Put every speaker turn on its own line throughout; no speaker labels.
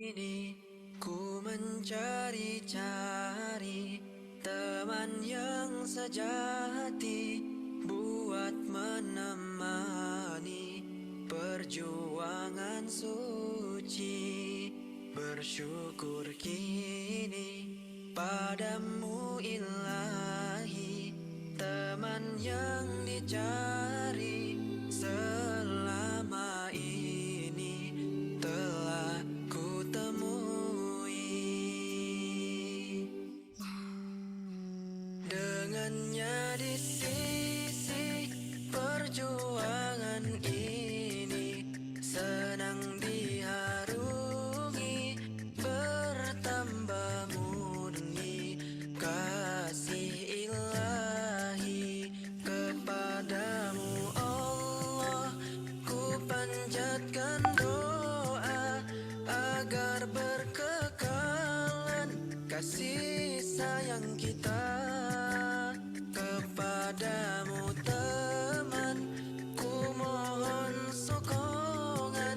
Ini ku mencari-cari teman yang sejati buat menemani perjuangan suci. Bersyukur kini padamu ilahi, teman yang dicari selama ini telah ku temui. Dengannya di sisi perjuangan ini senang diharungi, bertambah murni kasih ilahi. Kepadamu Allah ku panjatkan doa agar berkekalan kasih sayang kita. Kepadamu teman ku mohon sokongan,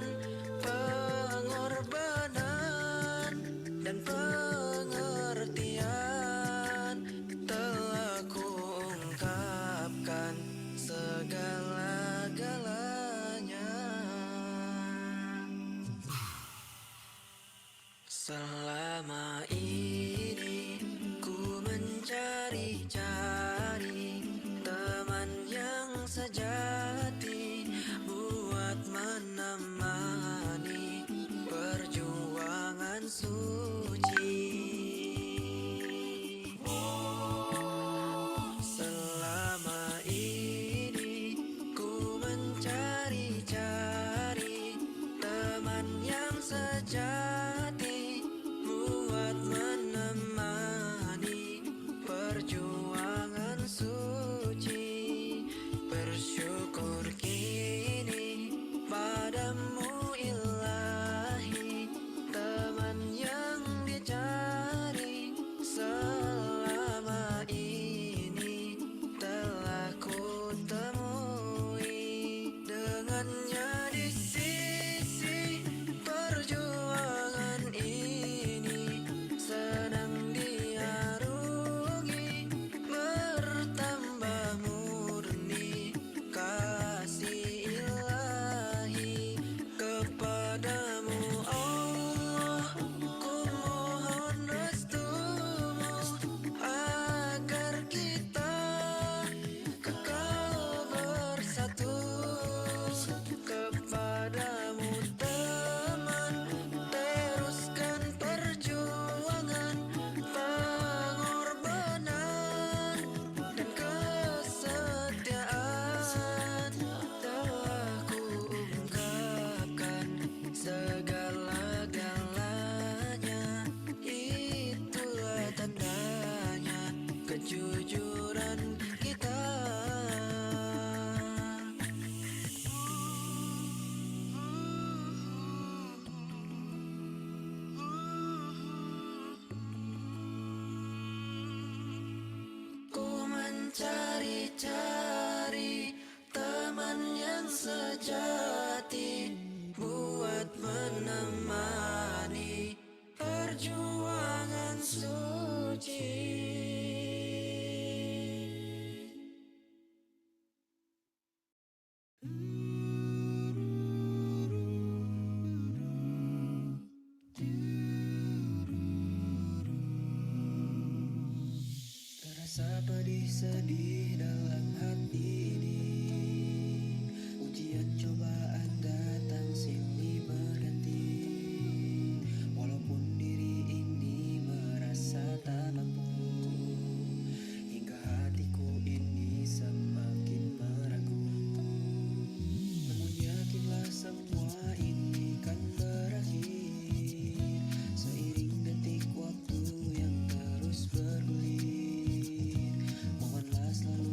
pengorbanan dan pengertian. Telah ku ungkapkan segala-galanya. Selama ini ku mencari-cari teman yang sejati buat menemani perjuangan suci. Selama ini ku mencari-cari teman yang sejati buat menemani perjuangan suci. Bersyukur kini padamu ilahi, teman yang dicari selama ini telah ku temui. Dengannya di sisi perjuangan ini senang diharungi, bertambah murni kasih ilahi. Kepadamu Allah ku mohon restumu agar kita kekal bersatu. Kepadamu teman teruskan perjuangan, pengorbanan dan kesetiaan. Telah ku ungkapkan segala-galanya, itulah tandanya kejujuran kita. Ku mencari-cari teman yang sejati buat menemani perjuangan suci. Terasa pedih sedih dalam hati ini, ujian cobaan datang silih berganti. Walaupun diri ini merasa tak mampu, hingga hatiku ini semakin meragu. Namun yakinlah semua ini kan berakhir, seiring detik waktu yang terus bergulir. Mohonlah selalu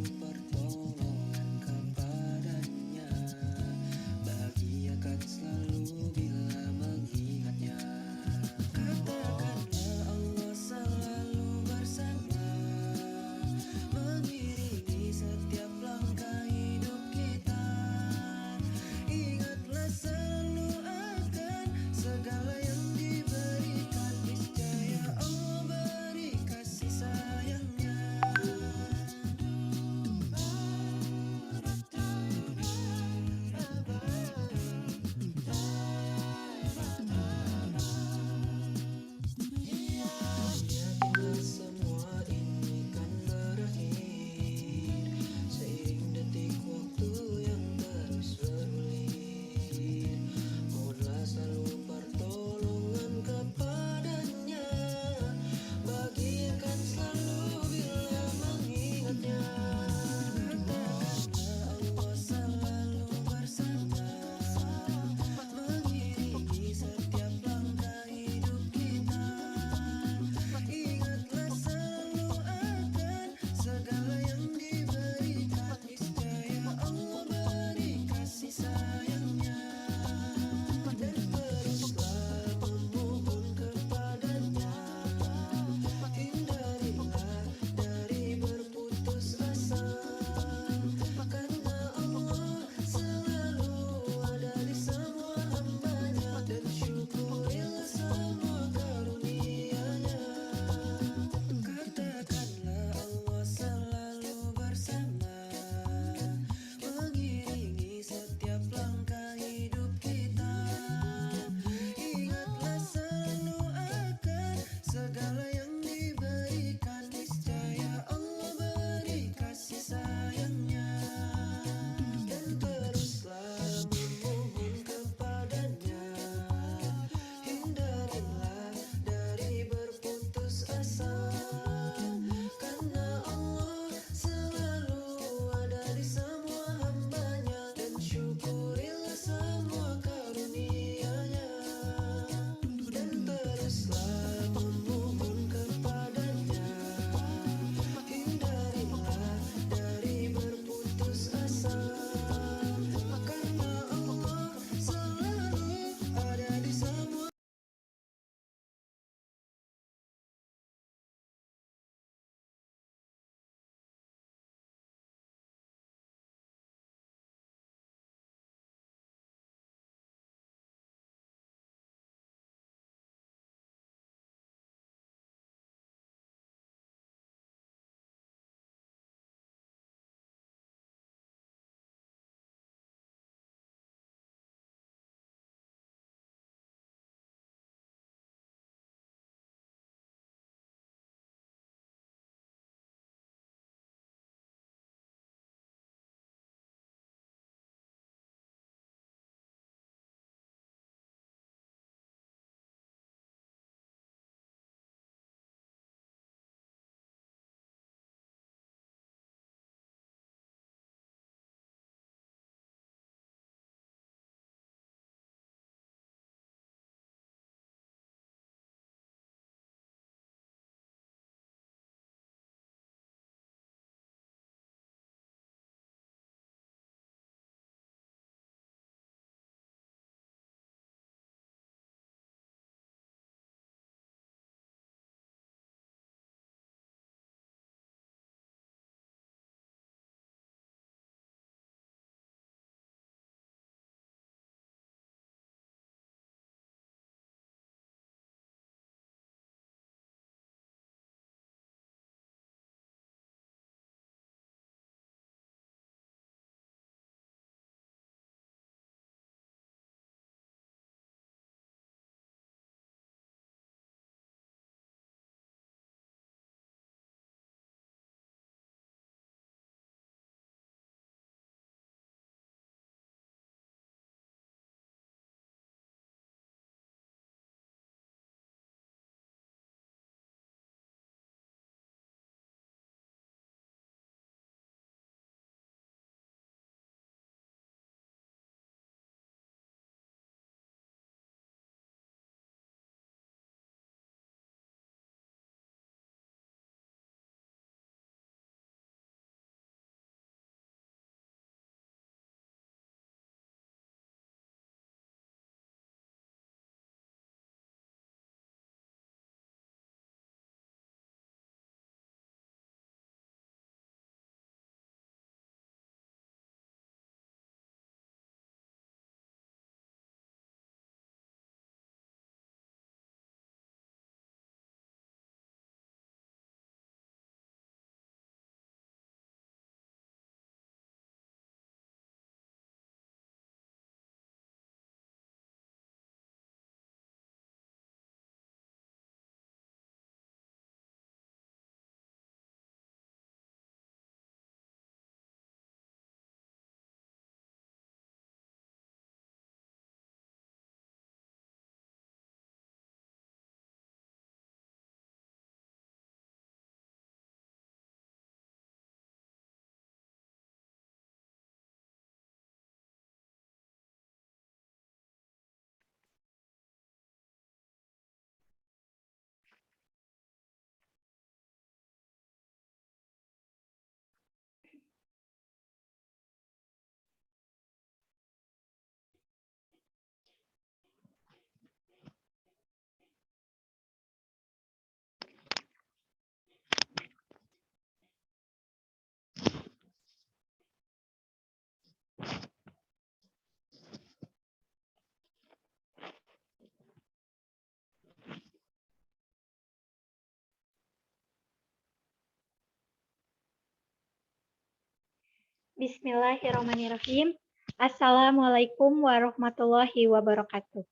Bismillahirrahmanirrahim. Assalamualaikum warahmatullahi wabarakatuh.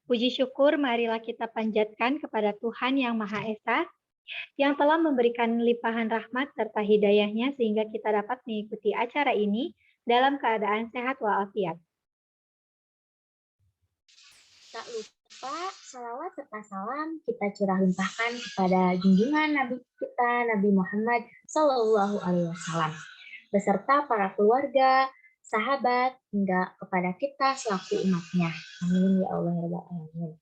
Puji syukur marilah kita panjatkan kepada Tuhan Yang Maha Esa yang telah memberikan limpahan rahmat serta hidayahnya sehingga kita dapat mengikuti acara ini dalam keadaan sehat walafiat.
Tak lupa salawat serta salam kita curah limpahkan kepada junjungan Nabi kita Nabi Muhammad Sallallahu Alaihi Wasallam beserta para keluarga, sahabat hingga kepada kita selaku umatnya. Amin ya Allah ya Rabbal Alamin.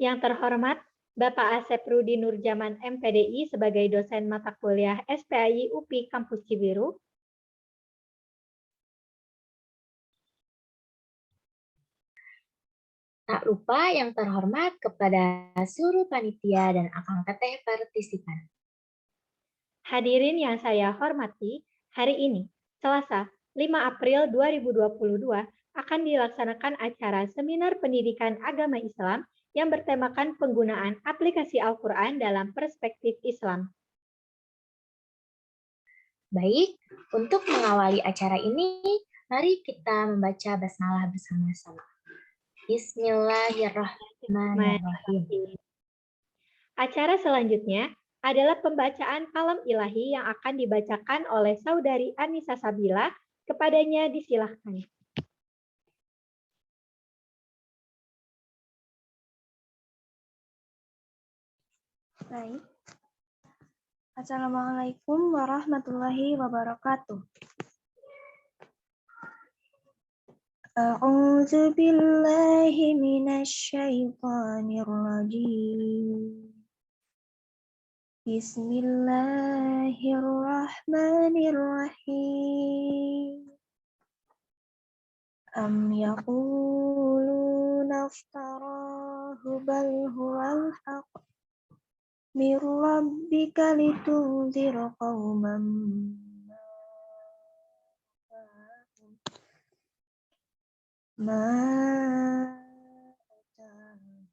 Yang terhormat Bapak Asep Rudi Nurjaman MPDI sebagai dosen mata kuliah SPAI UPI Kampus Cibiru.
Tak lupa yang terhormat kepada seluruh panitia dan akang teteh partisipan.
Hadirin yang saya hormati, hari ini, Selasa, 5 April 2022, akan dilaksanakan acara Seminar Pendidikan Agama Islam yang bertemakan penggunaan aplikasi Al-Quran dalam perspektif Islam.
Baik, untuk mengawali acara ini, mari kita membaca basmalah bersama-sama. Bismillahirrahmanirrahim.
Acara selanjutnya adalah pembacaan kalam ilahi yang akan dibacakan oleh Saudari Anissa Sabila. Kepadanya disilahkan.
Baik. Assalamualaikum warahmatullahi wabarakatuh. A'udzu billahi minasy syaithanir rajim. Bismillahirrahmanirrahim. Am yaquluna iftarahu bal huwal haqq min rabbika litunzira qauman ma atahum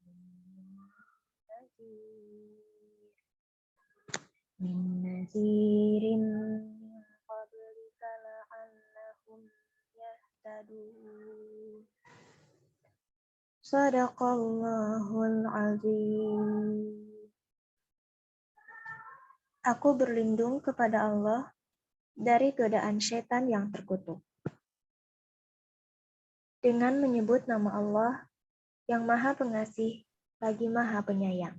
min nazirin min qablika la'allahum yahtadun. Shadaqallahul azim. Aku berlindung kepada Allah dari godaan syaitan yang terkutuk. Dengan menyebut nama Allah yang Maha Pengasih lagi Maha Penyayang.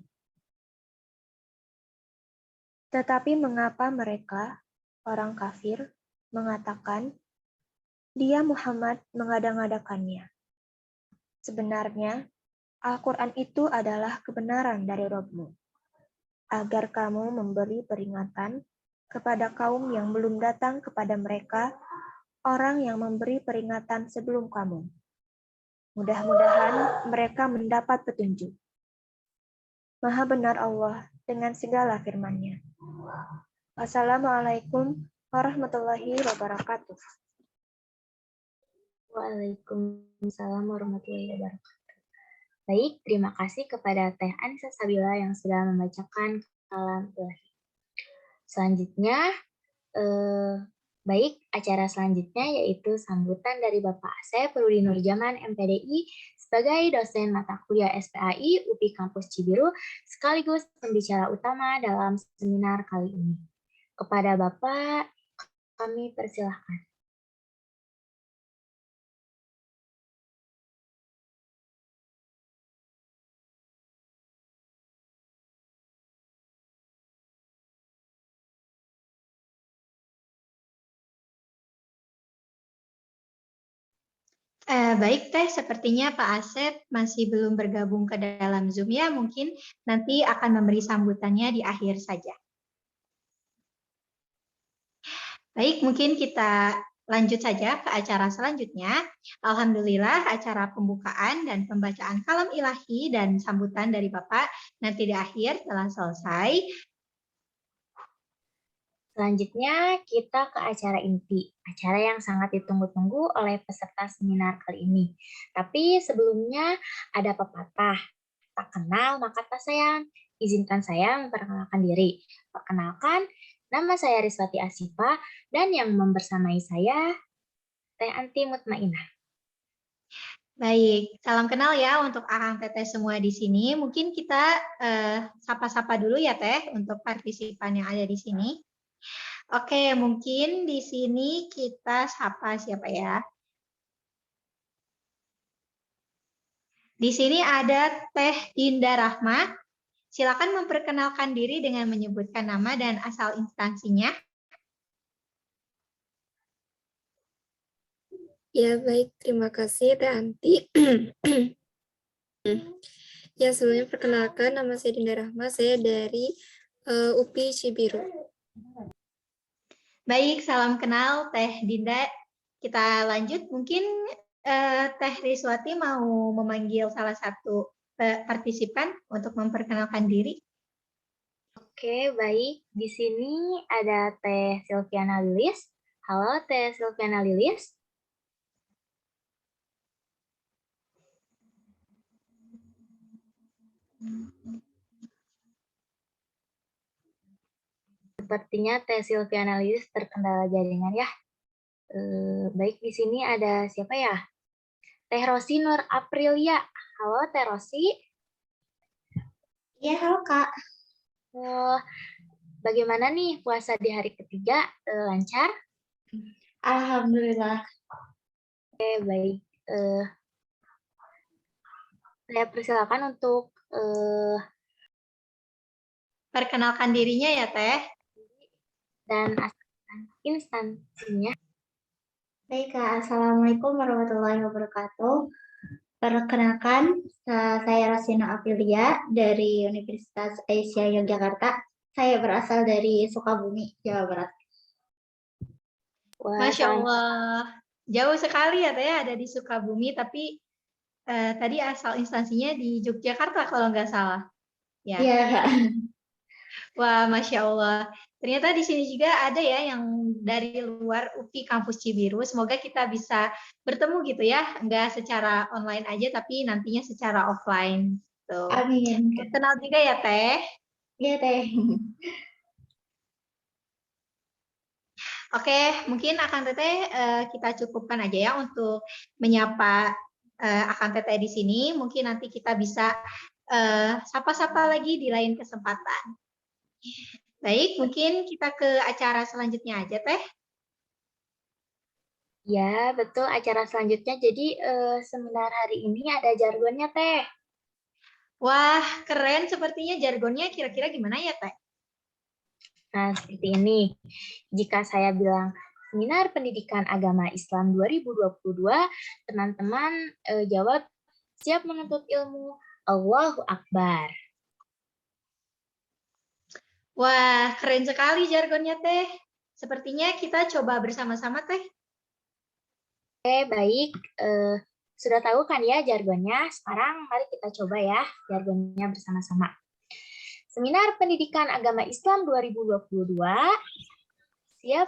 Tetapi mengapa mereka, orang kafir, mengatakan, dia Muhammad mengada-ngadakannya. Sebenarnya, Al-Quran itu adalah kebenaran dari Rabb-Mu, agar kamu memberi peringatan kepada kaum yang belum datang kepada mereka, orang yang memberi peringatan sebelum kamu. Mudah-mudahan mereka mendapat petunjuk. Maha benar Allah dengan segala firman-Nya. Wassalamualaikum warahmatullahi wabarakatuh.
Waalaikumsalam warahmatullahi wabarakatuh. Baik, terima kasih kepada Teh Anissa Sabila yang sudah membacakan kalam ilahi. Selanjutnya, acara selanjutnya yaitu sambutan dari Bapak Asep Rudi Nurjaman MPDI sebagai dosen mata kuliah SPAI UPI Kampus Cibiru sekaligus pembicara utama dalam seminar kali ini. Kepada Bapak, kami persilahkan.
Baik Teh, sepertinya Pak Asep masih belum bergabung ke dalam Zoom ya, mungkin nanti akan memberi sambutannya di akhir saja. Baik, mungkin kita lanjut saja ke acara selanjutnya. Alhamdulillah acara pembukaan dan pembacaan kalam ilahi dan sambutan dari Bapak nanti di akhir telah selesai.
Selanjutnya kita ke acara inti, acara yang sangat ditunggu-tunggu oleh peserta seminar kali ini. Tapi sebelumnya ada pepatah, tak kenal maka tak sayang. Izinkan saya memperkenalkan diri. Perkenalkan, Nama saya Riswati Asifa, dan yang membersamai saya, Teh Anti Mutmainah.
Baik, salam kenal ya untuk Akang Teteh semua di sini. Mungkin kita sapa-sapa dulu ya Teh untuk partisipan yang ada di sini. Oke, mungkin di sini kita sapa siapa ya? Di sini ada Teh Dinda Rahma. Silakan memperkenalkan diri dengan menyebutkan nama dan asal instansinya.
Ya, baik. Terima kasih, Teh Anti. Ya, sebelumnya perkenalkan, nama saya Dinda Rahma. Saya dari UPI Cibiru.
Baik, salam kenal Teh Dinda. Kita lanjut. Mungkin Teh Riswati mau memanggil salah satu partisipan untuk memperkenalkan diri.
Oke, baik. Di sini ada Teh Silviana Lilis. Halo, Teh Silviana Lilis. Sepertinya Teh Silviana Lilis terkendala jaringan ya. Baik, di sini ada siapa ya? Teh Rosi Nur Aprilia. Halo, Teh Rosi.
Iya, halo Kak.
Bagaimana nih puasa di hari ketiga? Lancar?
Alhamdulillah.
Oke, baik. Saya persilakan untuk
Perkenalkan dirinya ya Teh.
dan instansinya.
Baik, Kak. Assalamualaikum warahmatullahi wabarakatuh. Perkenalkan, saya Rasina Aprilia dari Universitas Asia Yogyakarta. Saya berasal dari Sukabumi, Jawa Barat.
Wah,
Masya Allah. Jauh sekali ya Teh ada di Sukabumi, tapi tadi asal instansinya di Yogyakarta kalau nggak salah. Ya.
Iya, Kak.
Wah, Masya Allah. Ternyata di sini juga ada ya yang dari luar UPI Kampus Cibiru. Semoga kita bisa bertemu gitu ya. Nggak secara online aja, tapi nantinya secara offline. Tuh.
Amin.
Kenal juga ya, Teh?
Iya, Teh.
Oke, mungkin Akang Teteh kita cukupkan aja ya untuk menyapa Akang Teteh di sini. Mungkin nanti kita bisa sapa-sapa lagi di lain kesempatan. Baik, mungkin kita ke acara selanjutnya aja, Teh.
Ya, betul. Acara selanjutnya. Jadi, seminar hari ini ada jargonnya, Teh.
Wah, keren. Sepertinya jargonnya kira-kira gimana ya, Teh?
Nah, seperti ini. Jika saya bilang Seminar Pendidikan Agama Islam 2022, teman-teman jawab, siap menuntut ilmu, Allahu Akbar.
Wah, keren sekali jargonnya, Teh. Sepertinya kita coba bersama-sama, Teh.
Oke, baik. Sudah tahu kan ya jargonnya? Sekarang mari kita coba ya jargonnya bersama-sama. Seminar Pendidikan Agama Islam 2022. Siap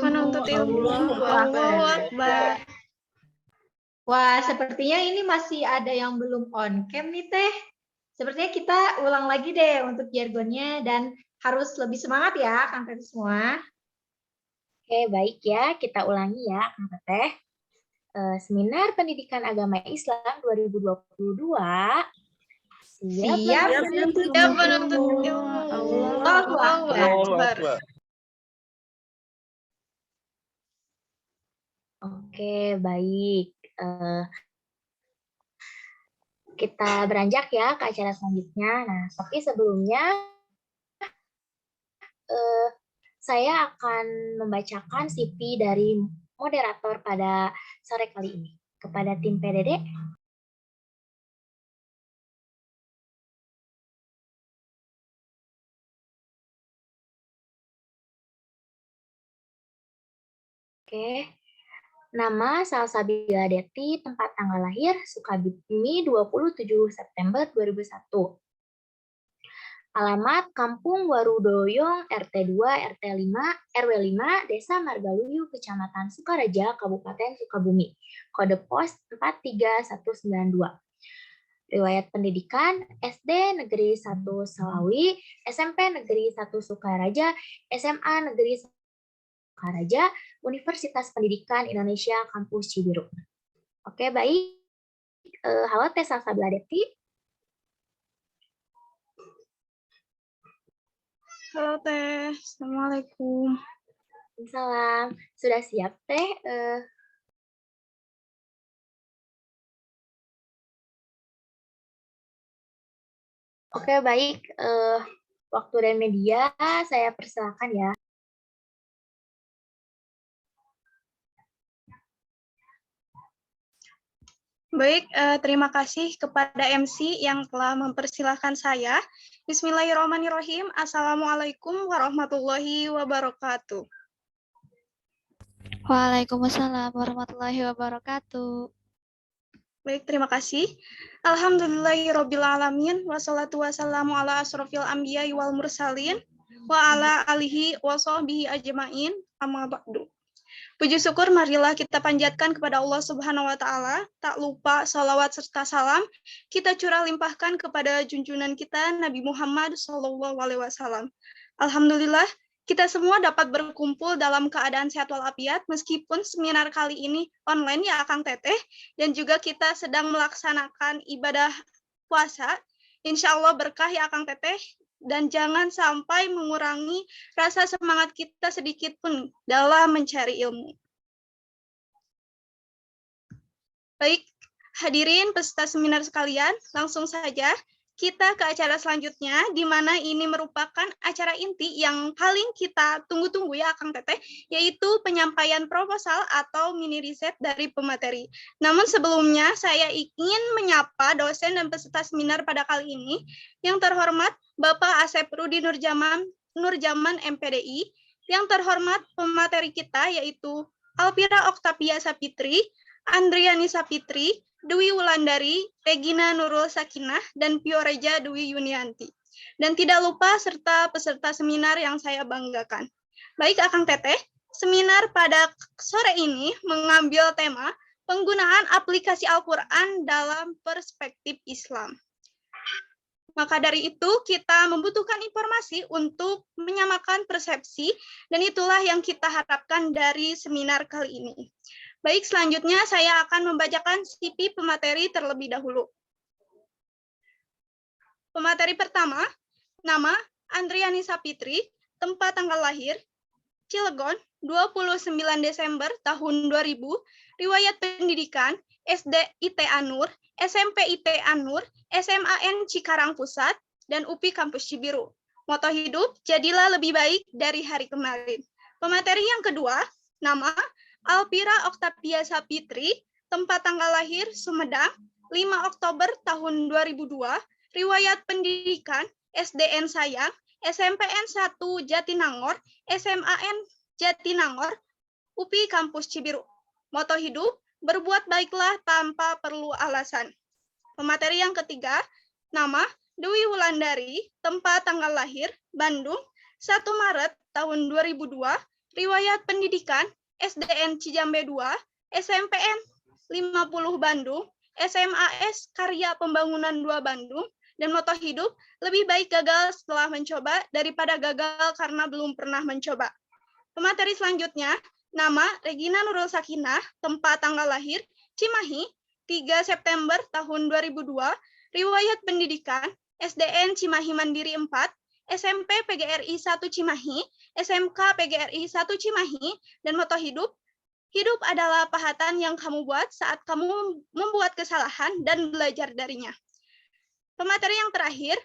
menuntut ilmu. Allahu Akbar.
Wah, sepertinya ini masih ada yang belum on cam nih, Teh. Sepertinya kita ulang lagi deh untuk jargonnya dan harus lebih semangat ya, Kang Teteh semua.
Oke, baik ya. Kita ulangi ya, Kang Teteh. Seminar Pendidikan Agama Islam 2022.
Siap menuntut ilmu. Allahu Akbar.
Oke, baik. Kita beranjak ya ke acara selanjutnya. Nah, tapi sebelumnya saya akan membacakan CV dari moderator pada sore kali ini. Kepada tim PDD. Oke. Nama Salsabila Deti, tempat tanggal lahir Sukabumi 27 September 2001. Alamat Kampung Warudoyong, RT 2, RT 5, RW 5, Desa Margaluyu, Kecamatan Sukaraja, Kabupaten Sukabumi. Kode pos 43192. Riwayat pendidikan SD Negeri 1 Salawi, SMP Negeri 1 Sukaraja, SMA Negeri 1 Sukaraja, Universitas Pendidikan Indonesia Kampus Cibiru. Oke, baik. Halo Teh Salsabila Devi.
Halo Teh, Assalamualaikum.
Salam. Sudah siap Teh? Oke, baik. Waktu dan media saya persilakan ya.
Baik, terima kasih kepada MC yang telah mempersilahkan saya. Bismillahirrahmanirrahim. Assalamualaikum warahmatullahi wabarakatuh.
Waalaikumsalam warahmatullahi wabarakatuh.
Baik, terima kasih. Alhamdulillahirrabbilalamin. Wassalatu wassalamu ala asrofil anbiya wal mursalin. Wa ala alihi wa sahbihi ajma'in. Amma ba'du. Puji syukur marilah kita panjatkan kepada Allah Subhanahu wa Ta'ala. Tak lupa salawat serta salam kita curah limpahkan kepada junjungan kita Nabi Muhammad SAW. Alhamdulillah kita semua dapat berkumpul dalam keadaan sehat walafiat meskipun seminar kali ini online ya Akang Teteh, dan juga kita sedang melaksanakan ibadah puasa. Insya Allah berkah ya Akang Teteh, dan jangan sampai mengurangi rasa semangat kita sedikit pun dalam mencari ilmu. Baik, hadirin peserta seminar sekalian, langsung saja kita ke acara selanjutnya, di mana ini merupakan acara inti yang paling kita tunggu-tunggu ya Akang Teteh, yaitu penyampaian proposal atau mini riset dari pemateri. Namun sebelumnya saya ingin menyapa dosen dan peserta seminar pada kali ini, yang terhormat Bapak Asep Rudi Nurjaman MPDI, yang terhormat pemateri kita yaitu Alpira Oktavia Sapitri, Andriani Sapitri, Dwi Wulandari, Regina Nurul Sakinah, dan Pioreja Dwi Yunianti. Dan tidak lupa serta peserta seminar yang saya banggakan. Baik Akang Teteh, seminar pada sore ini mengambil tema penggunaan aplikasi Al-Quran dalam perspektif Islam. Maka dari itu kita membutuhkan informasi untuk menyamakan persepsi, dan itulah yang kita harapkan dari seminar kali ini. Baik, selanjutnya saya akan membacakan CV pemateri terlebih dahulu. Pemateri pertama, nama Andriani Sapitri, tempat tanggal lahir, Cilegon, 29 Desember tahun 2000, riwayat pendidikan, SD IT Anur, SMP IT Anur, SMAN Cikarang Pusat, dan UPI Kampus Cibiru. Moto hidup, jadilah lebih baik dari hari kemarin. Pemateri yang kedua, nama Alpira Oktavia Sapitri, tempat tanggal lahir Sumedang, 5 Oktober tahun 2002, riwayat pendidikan SDN Sayang, SMPN 1 Jatinangor, SMAN Jatinangor, UPI Kampus Cibiru. Moto hidup, berbuat baiklah tanpa perlu alasan. Pemateri yang ketiga, nama Dwi Wulandari, tempat tanggal lahir Bandung, 1 Maret tahun 2002, riwayat pendidikan SDN Cijambe 2, SMPN 50 Bandung, SMAS Karya Pembangunan 2 Bandung, dan moto hidup, lebih baik gagal setelah mencoba daripada gagal karena belum pernah mencoba. Pemateri selanjutnya, nama Regina Nurul Sakinah, tempat tanggal lahir Cimahi, 3 September tahun 2002, riwayat pendidikan SDN Cimahi Mandiri 4, SMP PGRI 1 Cimahi, SMK PGRI 1 Cimahi, dan moto hidup, hidup adalah pahatan yang kamu buat saat kamu membuat kesalahan dan belajar darinya. Pemateri yang terakhir,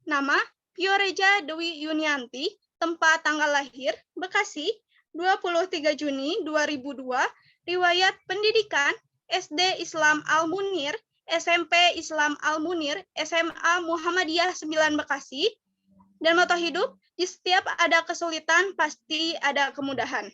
nama Pioreja Dwi Yunianti, tempat tanggal lahir Bekasi, 23 Juni 2002, riwayat pendidikan SD Islam Al-Munir, SMP Islam Al-Munir, SMA Muhammadiyah 9 Bekasi, dan moto hidup, di setiap ada kesulitan, pasti ada kemudahan.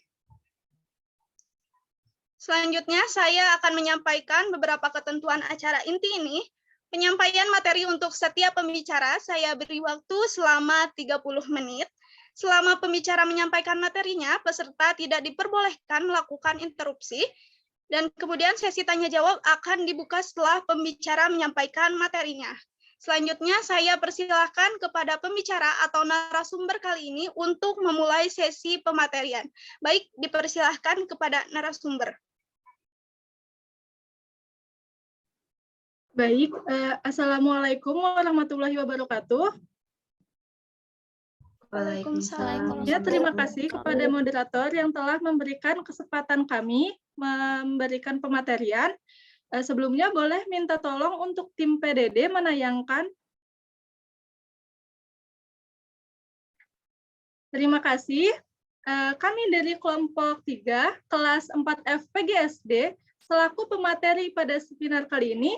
Selanjutnya, saya akan menyampaikan beberapa ketentuan acara inti ini. Penyampaian materi untuk setiap pembicara, saya beri waktu selama 30 menit. Selama pembicara menyampaikan materinya, peserta tidak diperbolehkan melakukan interupsi. Dan kemudian sesi tanya-jawab akan dibuka setelah pembicara menyampaikan materinya. Selanjutnya, saya persilahkan kepada pembicara atau narasumber kali ini untuk memulai sesi pematerian. Baik, dipersilahkan kepada narasumber.
Baik, Assalamualaikum warahmatullahi wabarakatuh.
Waalaikumsalam.
Ya, terima kasih kepada moderator yang telah memberikan kesempatan kami memberikan pematerian. Sebelumnya boleh minta tolong untuk tim PDD menayangkan. Terima kasih. Kami dari kelompok 3, kelas 4F PGSD, selaku pemateri pada seminar kali ini,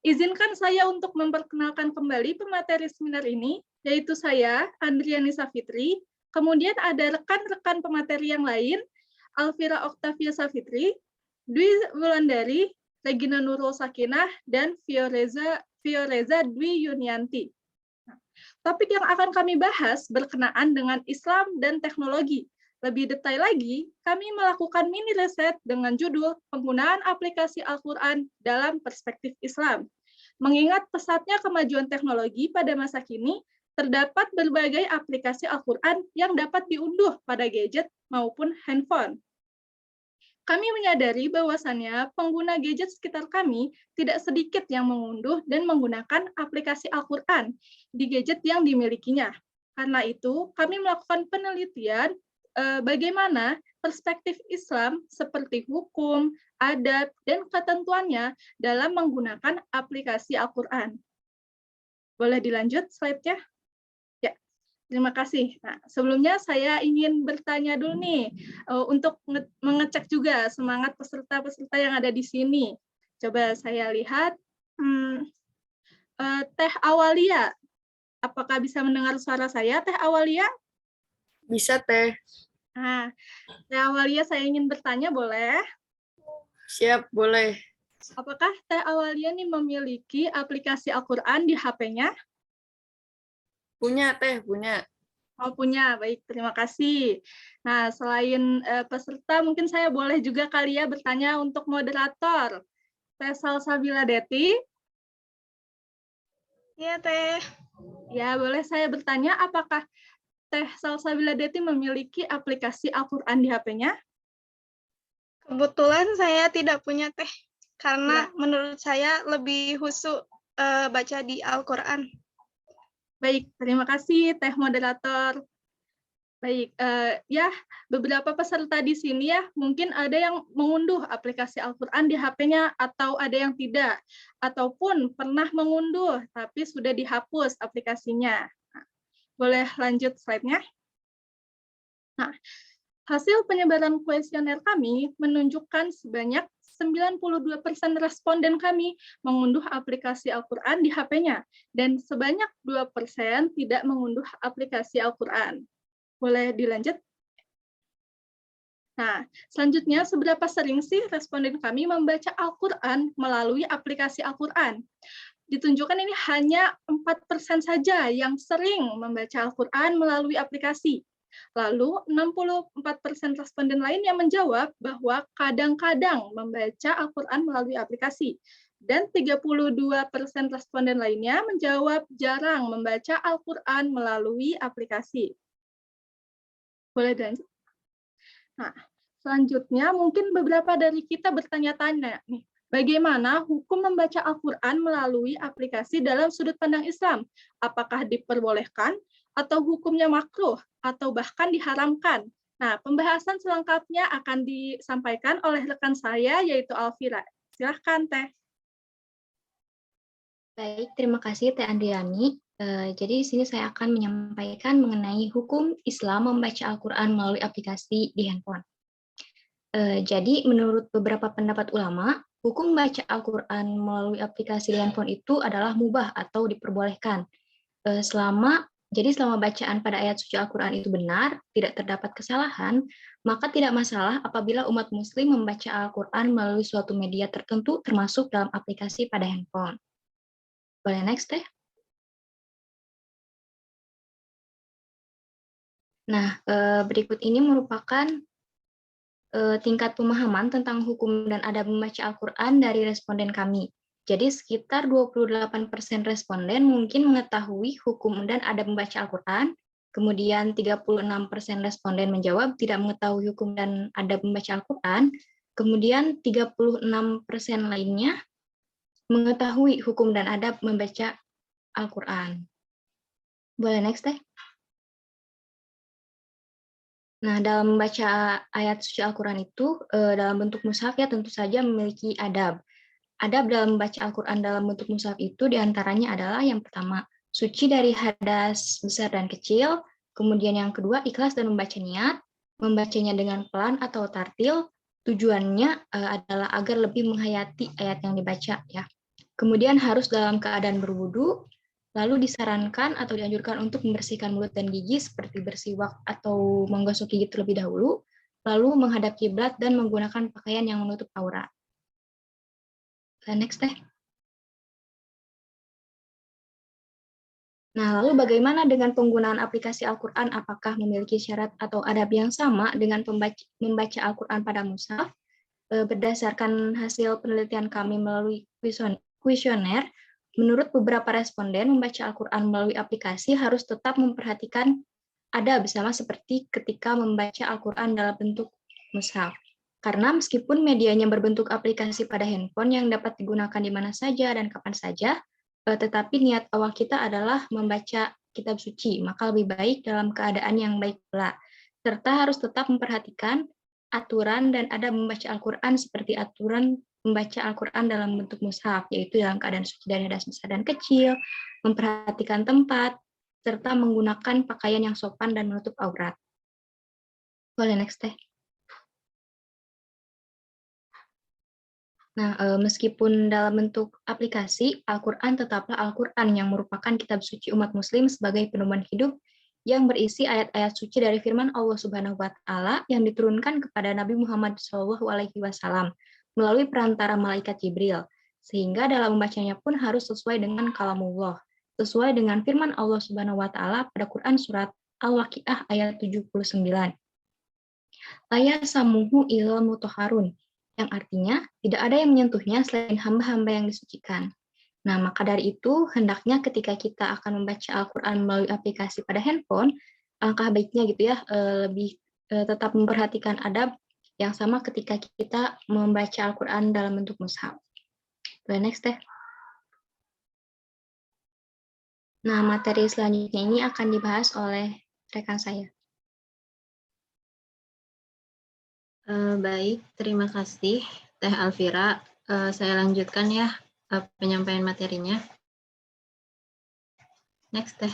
izinkan saya untuk memperkenalkan kembali pemateri seminar ini, yaitu saya, Andriani Safitri, kemudian ada rekan-rekan pemateri yang lain, Alvira Octavia Safitri, Dwi Wulandari, Regina Nurul Sakinah, dan Fioreza Dwi Yunianti. Topik yang akan kami bahas berkenaan dengan Islam dan teknologi. Lebih detail lagi, kami melakukan mini riset dengan judul Penggunaan Aplikasi Al-Quran dalam Perspektif Islam. Mengingat pesatnya kemajuan teknologi pada masa kini, terdapat berbagai aplikasi Al-Quran yang dapat diunduh pada gadget maupun handphone. Kami menyadari bahwasannya pengguna gadget sekitar kami tidak sedikit yang mengunduh dan menggunakan aplikasi Al-Quran di gadget yang dimilikinya. Karena itu, kami melakukan penelitian bagaimana perspektif Islam seperti hukum, adab, dan ketentuannya dalam menggunakan aplikasi Al-Quran. Boleh dilanjut slide-nya? Ya, terima kasih. Nah, sebelumnya saya ingin bertanya dulu nih, untuk mengecek juga semangat peserta-peserta yang ada di sini. Coba saya lihat, Teh Awalia, apakah bisa mendengar suara saya, Teh Awalia?
Bisa, Teh.
Nah, Teh Awalia, saya ingin bertanya, boleh?
Siap, boleh.
Apakah Teh Awalia nih memiliki aplikasi Al-Quran di HP-nya?
Punya, Teh, punya.
Oh, punya. Baik, terima kasih. Nah, selain peserta, mungkin saya boleh juga kali ya bertanya untuk moderator. Teh Salsabila Deti.
Ya, Teh.
Ya, boleh saya bertanya apakah Teh Salsabila Deti memiliki aplikasi Al-Quran di HP-nya?
Kebetulan saya tidak punya, Teh. Karena
Ya.
menurut saya lebih khusyuk baca di Al-Quran.
Baik, terima kasih Teh Moderator. Baik, ya beberapa peserta di sini ya mungkin ada yang mengunduh aplikasi Al-Quran di HP-nya atau ada yang tidak, ataupun pernah mengunduh tapi sudah dihapus aplikasinya. Nah, boleh lanjut slide-nya? Nah, hasil penyebaran kuesioner kami menunjukkan sebanyak 92% responden kami mengunduh aplikasi Al-Quran di HP-nya, dan sebanyak 2% tidak mengunduh aplikasi Al-Quran. Boleh dilanjut? Nah, selanjutnya, seberapa sering sih responden kami membaca Al-Quran melalui aplikasi Al-Quran? Ditunjukkan ini hanya 4% saja yang sering membaca Al-Quran melalui aplikasi. Lalu, 64% responden lain yang menjawab bahwa kadang-kadang membaca Al-Quran melalui aplikasi. Dan 32% responden lainnya menjawab jarang membaca Al-Quran melalui aplikasi. Boleh dilanjut? Nah, selanjutnya mungkin beberapa dari kita bertanya-tanya nih, bagaimana hukum membaca Al-Quran melalui aplikasi dalam sudut pandang Islam? Apakah diperbolehkan atau hukumnya makruh atau bahkan diharamkan? Nah, pembahasan selengkapnya akan disampaikan oleh rekan saya yaitu Alvira. Silahkan, Teh.
Baik, terima kasih Teh Andriani. Jadi di sini saya akan menyampaikan mengenai hukum Islam membaca Al-Quran melalui aplikasi di handphone. Jadi menurut beberapa pendapat ulama, hukum baca Al-Quran melalui aplikasi di handphone itu adalah mubah atau diperbolehkan. Selama bacaan pada ayat suci Al-Quran itu benar, tidak terdapat kesalahan, maka tidak masalah apabila umat muslim membaca Al-Quran melalui suatu media tertentu termasuk dalam aplikasi pada handphone. Boleh next, Teh? Nah, berikut ini merupakan
tingkat pemahaman tentang hukum dan adab membaca Al-Quran dari responden kami. Jadi sekitar 28% responden mungkin mengetahui hukum dan adab membaca Al-Quran, kemudian 36% responden menjawab tidak mengetahui hukum dan adab membaca Al-Quran, kemudian 36% lainnya mengetahui hukum dan adab membaca Al-Quran. Boleh next deh. Nah, dalam membaca ayat suci Al-Quran itu, dalam bentuk mushaf ya tentu saja memiliki adab. Adab dalam membaca Al-Quran dalam bentuk mushaf itu diantaranya adalah yang pertama, suci dari hadas besar dan kecil, kemudian yang kedua, ikhlas dan membaca niat, membacanya dengan pelan atau tartil, tujuannya adalah agar lebih menghayati ayat yang dibaca ya. Kemudian harus dalam keadaan berwudu, lalu disarankan atau dianjurkan untuk membersihkan mulut dan gigi seperti bersiwak atau menggosok gigi terlebih dahulu, lalu menghadap kiblat dan menggunakan pakaian yang menutup aurat. Next deh. Nah, lalu bagaimana dengan penggunaan aplikasi Al-Quran? Apakah memiliki syarat atau adab yang sama dengan membaca Al-Quran pada mushaf? Berdasarkan hasil penelitian kami melalui kuesioner, menurut beberapa responden, membaca Al-Quran melalui aplikasi harus tetap memperhatikan adab sama seperti ketika membaca Al-Quran dalam bentuk mushaf. Karena meskipun medianya berbentuk aplikasi pada handphone yang dapat digunakan di mana saja dan kapan saja, tetapi niat awal kita adalah membaca kitab suci, maka lebih baik dalam keadaan yang baik pula. Serta harus tetap memperhatikan aturan dan adab membaca Al-Quran seperti aturan membaca Al-Quran dalam bentuk mushaf, yaitu dalam keadaan suci dari hadas besar dan kecil, memperhatikan tempat, serta menggunakan pakaian yang sopan dan menutup aurat. Boleh next deh. Nah, meskipun dalam bentuk aplikasi, Al-Quran tetaplah Al-Quran yang merupakan kitab suci umat muslim sebagai pedoman hidup yang berisi ayat-ayat suci dari firman Allah Subhanahu wa Ta'ala yang diturunkan kepada Nabi Muhammad SAW melalui perantara malaikat Jibril, sehingga dalam membacanya pun harus sesuai dengan kalamullah, sesuai dengan firman Allah Subhanahu wa Ta'ala pada Quran surat Al-Waqiah ayat 79. La yasamuhu illal mutahharun, yang artinya tidak ada yang menyentuhnya selain hamba-hamba yang disucikan. Nah, maka dari itu, hendaknya ketika kita akan membaca Al-Quran melalui aplikasi pada handphone, alangkah baiknya gitu ya, lebih tetap memperhatikan adab yang sama ketika kita membaca Al-Quran dalam bentuk mushaf. Next deh. Nah, materi selanjutnya ini akan dibahas oleh rekan saya.
Baik, terima kasih Teh Alvira. Saya lanjutkan ya penyampaian materinya. Next Teh.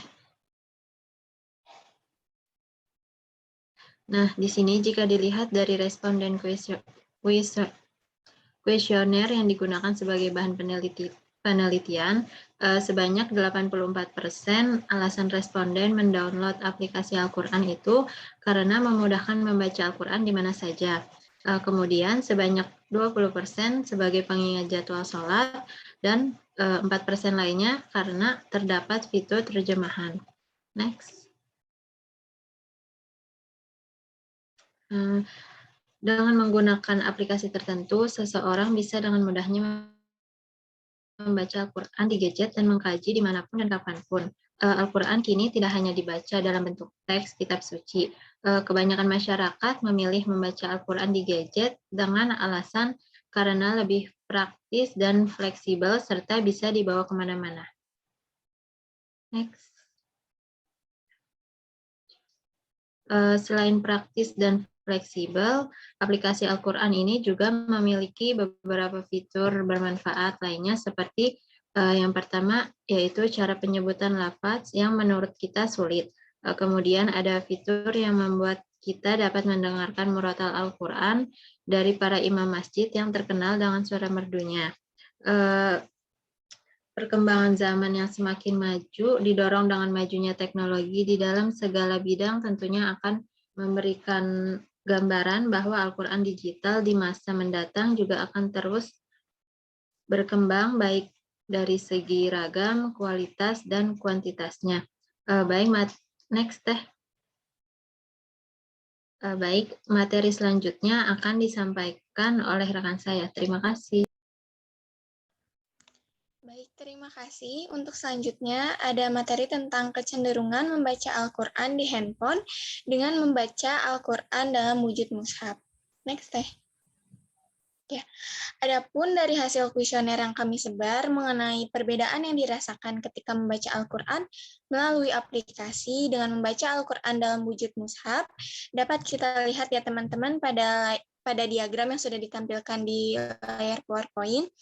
Nah, di sini jika dilihat dari responden kuesioner yang digunakan sebagai bahan penelitian, sebanyak 84% alasan responden mendownload aplikasi Al-Quran itu karena memudahkan membaca Al-Quran di mana saja. Kemudian sebanyak 20% sebagai pengingat jadwal sholat dan 4% lainnya karena terdapat fitur terjemahan. Next. Dengan menggunakan aplikasi tertentu, seseorang bisa dengan mudahnya membaca Al-Quran di gadget dan mengkaji dimanapun dan kapanpun. Al-Quran kini tidak hanya dibaca dalam bentuk teks kitab suci. Kebanyakan masyarakat memilih membaca Al-Quran di gadget dengan alasan karena lebih praktis dan fleksibel serta bisa dibawa kemana-mana. Next. Selain praktis dan fleksibel, aplikasi Al-Quran ini juga memiliki beberapa fitur bermanfaat lainnya seperti yang pertama yaitu cara penyebutan lafaz yang menurut kita sulit. Kemudian ada fitur yang membuat kita dapat mendengarkan murotal Al-Quran dari para imam masjid yang terkenal dengan suara merdunya. Perkembangan zaman yang semakin maju didorong dengan majunya teknologi di dalam segala bidang tentunya akan memberikan gambaran bahwa Al-Quran digital di masa mendatang juga akan terus berkembang baik dari segi ragam, kualitas, dan kuantitasnya. Baik, next Teh. Baik, materi selanjutnya akan disampaikan oleh rekan saya. Terima kasih.
Baik, terima kasih. Untuk selanjutnya ada materi tentang kecenderungan membaca Al-Quran di handphone dengan membaca Al-Quran dalam wujud mushaf. Next, Teh. Ya, adapun dari hasil kuesioner yang kami sebar mengenai perbedaan yang dirasakan ketika membaca Al-Quran melalui aplikasi dengan membaca Al-Quran dalam wujud mushaf, dapat kita lihat ya teman-teman pada diagram yang sudah ditampilkan di layar PowerPoint.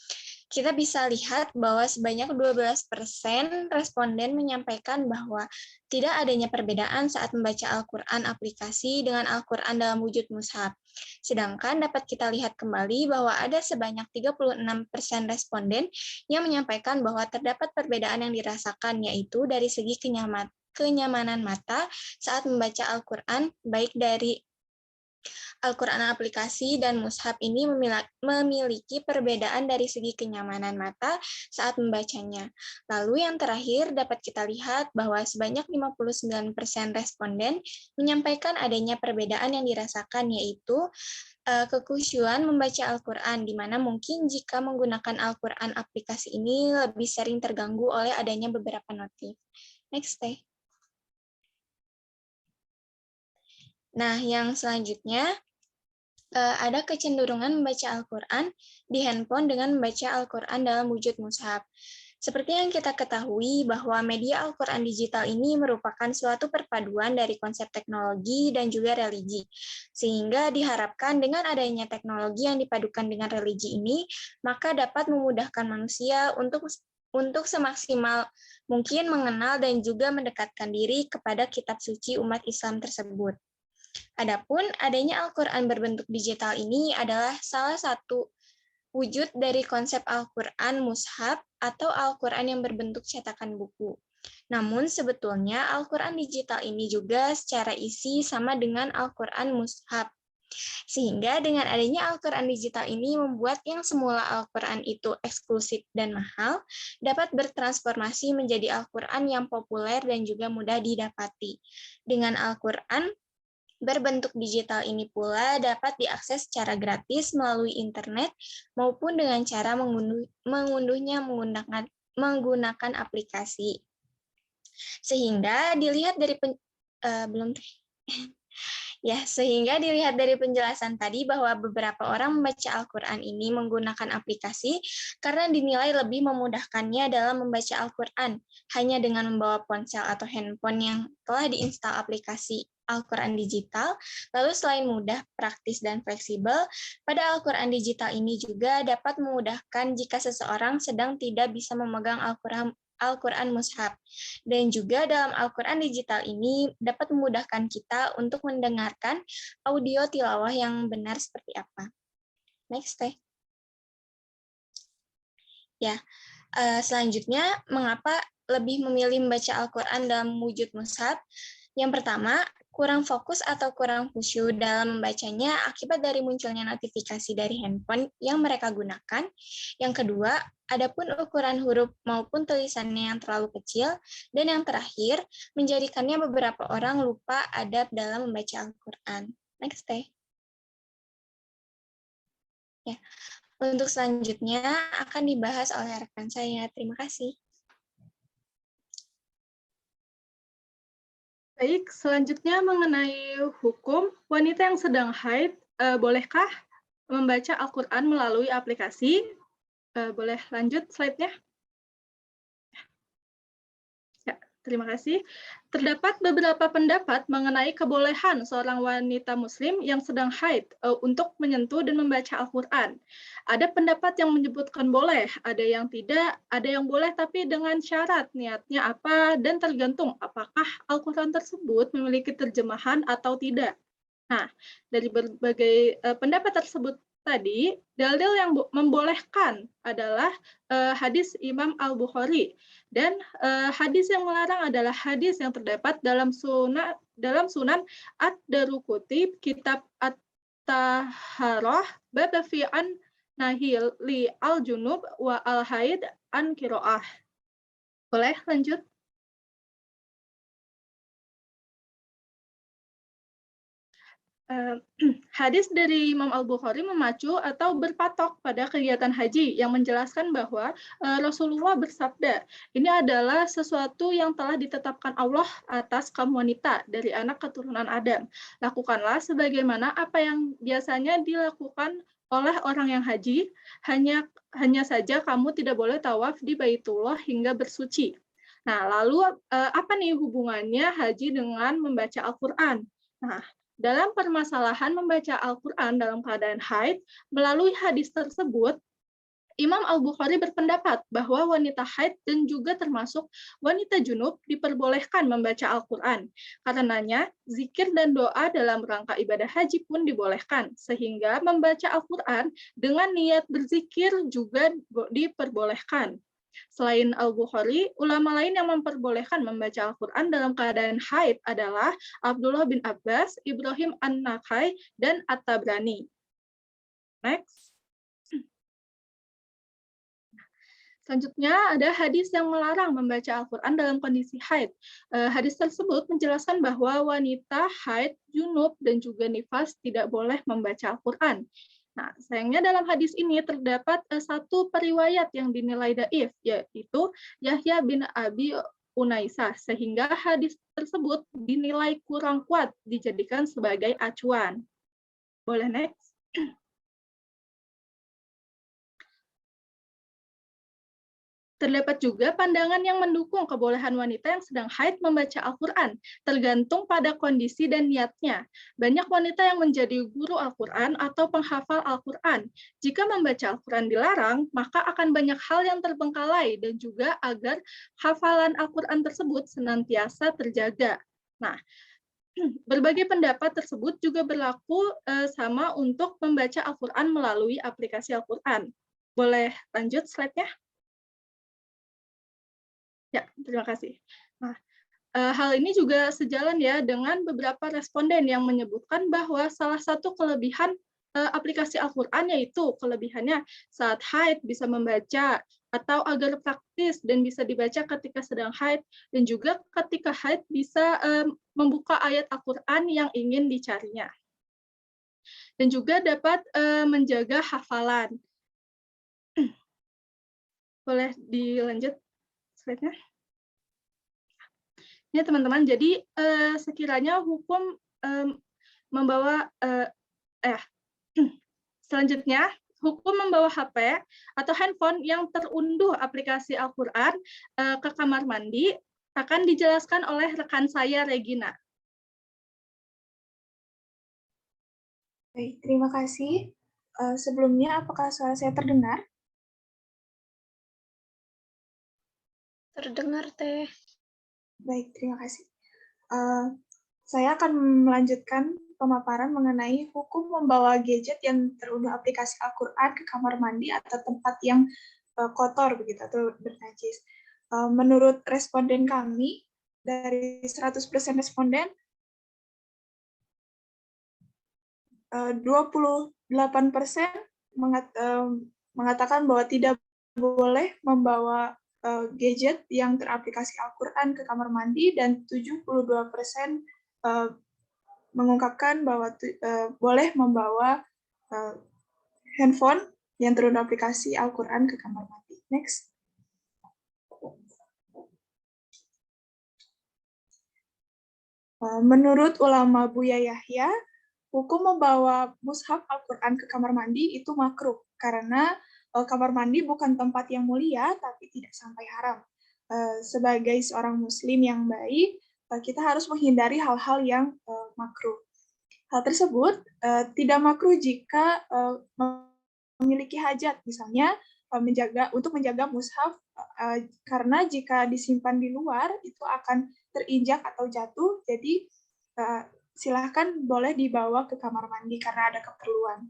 Kita bisa lihat bahwa sebanyak 12% responden menyampaikan bahwa tidak adanya perbedaan saat membaca Al-Quran aplikasi dengan Al-Quran dalam wujud mushaf. Sedangkan dapat kita lihat kembali bahwa ada sebanyak 36% responden yang menyampaikan bahwa terdapat perbedaan yang dirasakan, yaitu dari segi kenyamanan mata saat membaca Al-Quran, baik dari Al-Quran aplikasi dan mushaf ini memiliki perbedaan dari segi kenyamanan mata saat membacanya. Lalu yang terakhir dapat kita lihat bahwa sebanyak 59% responden menyampaikan adanya perbedaan yang dirasakan, yaitu kekhusyuan membaca Al-Quran, di mana mungkin jika menggunakan Al-Quran aplikasi ini lebih sering terganggu oleh adanya beberapa notif. Next, Teh. Nah, yang selanjutnya ada kecenderungan membaca Al-Quran di handphone dengan membaca Al-Quran dalam wujud mushaf. Seperti yang kita ketahui bahwa media Al-Quran digital ini merupakan suatu perpaduan dari konsep teknologi dan juga religi. Sehingga diharapkan dengan adanya teknologi yang dipadukan dengan religi ini, maka dapat memudahkan manusia untuk semaksimal mungkin mengenal dan juga mendekatkan diri kepada kitab suci umat Islam tersebut. Adapun adanya Al-Quran berbentuk digital ini adalah salah satu wujud dari konsep Al-Quran mushaf atau Al-Quran yang berbentuk cetakan buku. Namun sebetulnya Al-Quran digital ini juga secara isi sama dengan Al-Quran mushaf. Sehingga dengan adanya Al-Quran digital ini membuat yang semula Al-Quran itu eksklusif dan mahal, dapat bertransformasi menjadi Al-Quran yang populer dan juga mudah didapati. Dengan Al-Quran berbentuk digital ini pula dapat diakses secara gratis melalui internet maupun dengan cara mengunduhnya menggunakan aplikasi. Sehingga dilihat dari sehingga dilihat dari penjelasan tadi bahwa beberapa orang membaca Al-Quran ini menggunakan aplikasi karena dinilai lebih memudahkannya dalam membaca Al-Quran hanya dengan membawa ponsel atau handphone yang telah diinstal aplikasi Al-Quran digital. Lalu selain mudah, praktis, dan fleksibel, pada Al-Quran digital ini juga dapat memudahkan jika seseorang sedang tidak bisa memegang Al-Quran mushaf. Dan juga dalam Al-Quran digital ini dapat memudahkan kita untuk mendengarkan audio tilawah yang benar seperti apa. Next, Teh. Ya, selanjutnya mengapa lebih memilih membaca Al-Quran dalam wujud mushaf? Yang pertama, kurang fokus atau kurang khusyuk dalam membacanya akibat dari munculnya notifikasi dari handphone yang mereka gunakan. Yang kedua, adapun ukuran huruf maupun tulisannya yang terlalu kecil. Dan yang terakhir, menjadikannya beberapa orang lupa adab dalam membaca Al-Quran. Next, Teh. Ya. Untuk selanjutnya akan dibahas oleh rekan saya. Terima kasih.
Baik, selanjutnya mengenai hukum, wanita yang sedang haid, bolehkah membaca Al-Quran melalui aplikasi? Boleh lanjut slide-nya? Ya, terima kasih. Terdapat beberapa pendapat mengenai kebolehan seorang wanita muslim yang sedang haid untuk menyentuh dan membaca Al-Quran. Ada pendapat yang menyebutkan boleh, ada yang tidak, ada yang boleh tapi dengan syarat niatnya apa dan tergantung apakah Al-Quran tersebut memiliki terjemahan atau tidak. Nah, dari berbagai pendapat tersebut tadi, dalil yang membolehkan adalah hadis Imam Al-Bukhari, dan hadis yang melarang adalah hadis yang terdapat dalam Sunan Ad-Daruqutni, kitab At-Taharah, bab fi an nahil li al-junub wa al-haid an qiraah. Boleh lanjut? Hadis dari Imam Al-Bukhari memacu atau berpatok pada kegiatan haji yang menjelaskan bahwa Rasulullah bersabda, ini adalah sesuatu yang telah ditetapkan Allah atas kaum wanita dari anak keturunan Adam. Lakukanlah sebagaimana apa yang biasanya dilakukan oleh orang yang haji, hanya saja kamu tidak boleh tawaf di Baitullah hingga bersuci. Nah, lalu apa nih hubungannya haji dengan membaca Al-Quran? Nah, dalam permasalahan membaca Al-Quran dalam keadaan haid, melalui hadis tersebut, Imam Al-Bukhari berpendapat bahwa wanita haid dan juga termasuk wanita junub diperbolehkan membaca Al-Quran. Karenanya, zikir dan doa dalam rangka ibadah haji pun dibolehkan, sehingga membaca Al-Quran dengan niat berzikir juga diperbolehkan. Selain Al-Bukhari, ulama lain yang memperbolehkan membaca Al-Quran dalam keadaan haid adalah Abdullah bin Abbas, Ibrahim An-Nakhai, dan At-Tabrani. Next. Selanjutnya ada hadis yang melarang membaca Al-Quran dalam kondisi haid. Hadis tersebut menjelaskan bahwa wanita haid, junub, dan juga nifas tidak boleh membaca Al-Quran. Nah, sayangnya dalam hadis ini terdapat satu periwayat yang dinilai dhaif, yaitu Yahya bin Abi Unaisah, sehingga hadis tersebut dinilai kurang kuat dijadikan sebagai acuan. Boleh next? Terdapat juga pandangan yang mendukung kebolehan wanita yang sedang haid membaca Al-Quran, tergantung pada kondisi dan niatnya. Banyak wanita yang menjadi guru Al-Quran atau penghafal Al-Quran. Jika membaca Al-Quran dilarang, maka akan banyak hal yang terbengkalai dan juga agar hafalan Al-Quran tersebut senantiasa terjaga. Nah, berbagai pendapat tersebut juga berlaku sama untuk membaca Al-Quran melalui aplikasi Al-Quran. Boleh lanjut slide-nya? Ya, terima kasih. Nah, hal ini juga sejalan ya dengan beberapa responden yang menyebutkan bahwa salah satu kelebihan aplikasi Al-Quran yaitu kelebihannya saat haid bisa membaca atau agar praktis dan bisa dibaca ketika sedang haid, dan juga ketika haid bisa membuka ayat Al-Quran yang ingin dicarinya. Dan juga dapat menjaga hafalan. Boleh dilanjut slide-nya? Ya teman-teman, jadi sekiranya hukum membawa selanjutnya hukum membawa HP atau handphone yang terunduh aplikasi Al-Quran ke kamar mandi akan dijelaskan oleh rekan saya Regina.
Baik, terima kasih. Sebelumnya, apakah suara saya terdengar?
Terdengar, Teh.
Baik, terima kasih. Saya akan melanjutkan pemaparan mengenai hukum membawa gadget yang terunduh aplikasi Al-Quran ke kamar mandi atau tempat yang kotor begitu atau bernajis. Menurut responden kami, dari 100% responden, 28% mengatakan bahwa tidak boleh membawa gadget yang teraplikasi Al-Quran ke kamar mandi, dan 72% mengungkapkan bahwa boleh membawa handphone yang terunduh aplikasi Al-Quran ke kamar mandi. Next. Menurut ulama Buya Yahya, hukum membawa mushaf Al-Quran ke kamar mandi itu makruh, karena kamar mandi bukan tempat yang mulia, tapi tidak sampai haram. Sebagai seorang muslim yang baik, kita harus menghindari hal-hal yang makruh. Hal tersebut tidak makruh jika memiliki hajat, misalnya untuk menjaga mushaf, karena jika disimpan di luar, itu akan terinjak atau jatuh, jadi silahkan boleh dibawa ke kamar mandi karena ada keperluan.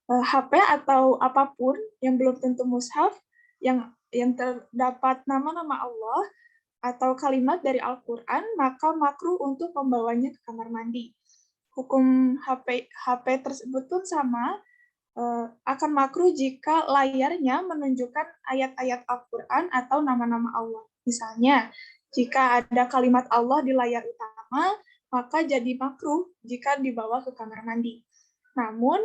HP atau apapun yang belum tentu mushaf, yang terdapat nama-nama Allah atau kalimat dari Al-Quran, maka makruh untuk membawanya ke kamar mandi. Hukum HP tersebut pun sama, akan makruh jika layarnya menunjukkan ayat-ayat Al-Quran atau nama-nama Allah. Misalnya, jika ada kalimat Allah di layar utama, maka jadi makruh jika dibawa ke kamar mandi. Namun,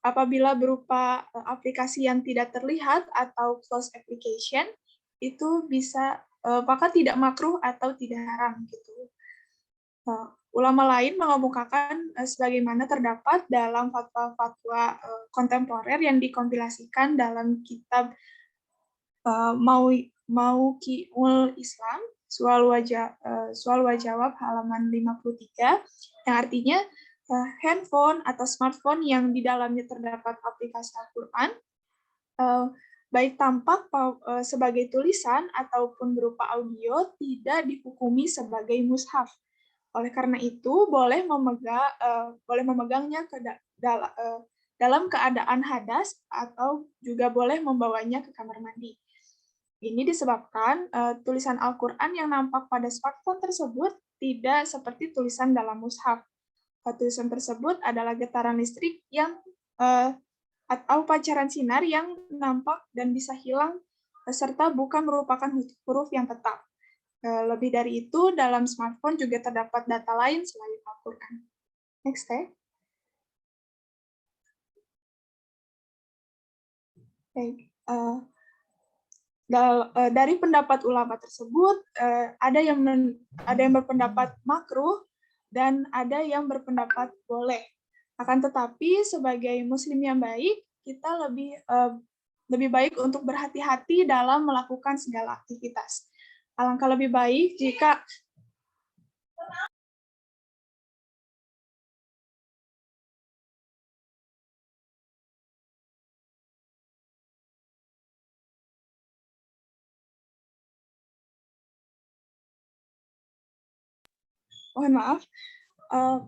apabila berupa aplikasi yang tidak terlihat atau closed application, itu bisa maka tidak makruh atau tidak haram gitu. Ulama lain mengemukakan sebagaimana terdapat dalam fatwa-fatwa kontemporer yang dikompilasikan dalam kitab Mauqi'ul Islam, Soal wa Jawab halaman 53, yang artinya handphone atau smartphone yang di dalamnya terdapat aplikasi Al-Quran, baik tampak sebagai tulisan ataupun berupa audio, tidak dihukumi sebagai mushaf. Oleh karena itu, boleh memegangnya dalam keadaan hadas atau juga boleh membawanya ke kamar mandi. Ini disebabkan tulisan Al-Quran yang nampak pada smartphone tersebut tidak seperti tulisan dalam mushaf. Tulisan tersebut adalah getaran listrik yang atau pancaran sinar yang nampak dan bisa hilang, serta bukan merupakan huruf yang tetap. Lebih dari itu, dalam smartphone juga terdapat data lain selain Al-Quran. Next, dari pendapat ulama tersebut, ada yang berpendapat makruh dan ada yang berpendapat boleh. Akan tetapi sebagai muslim yang baik, kita lebih baik untuk berhati-hati dalam melakukan segala aktivitas. Alangkah lebih baik jika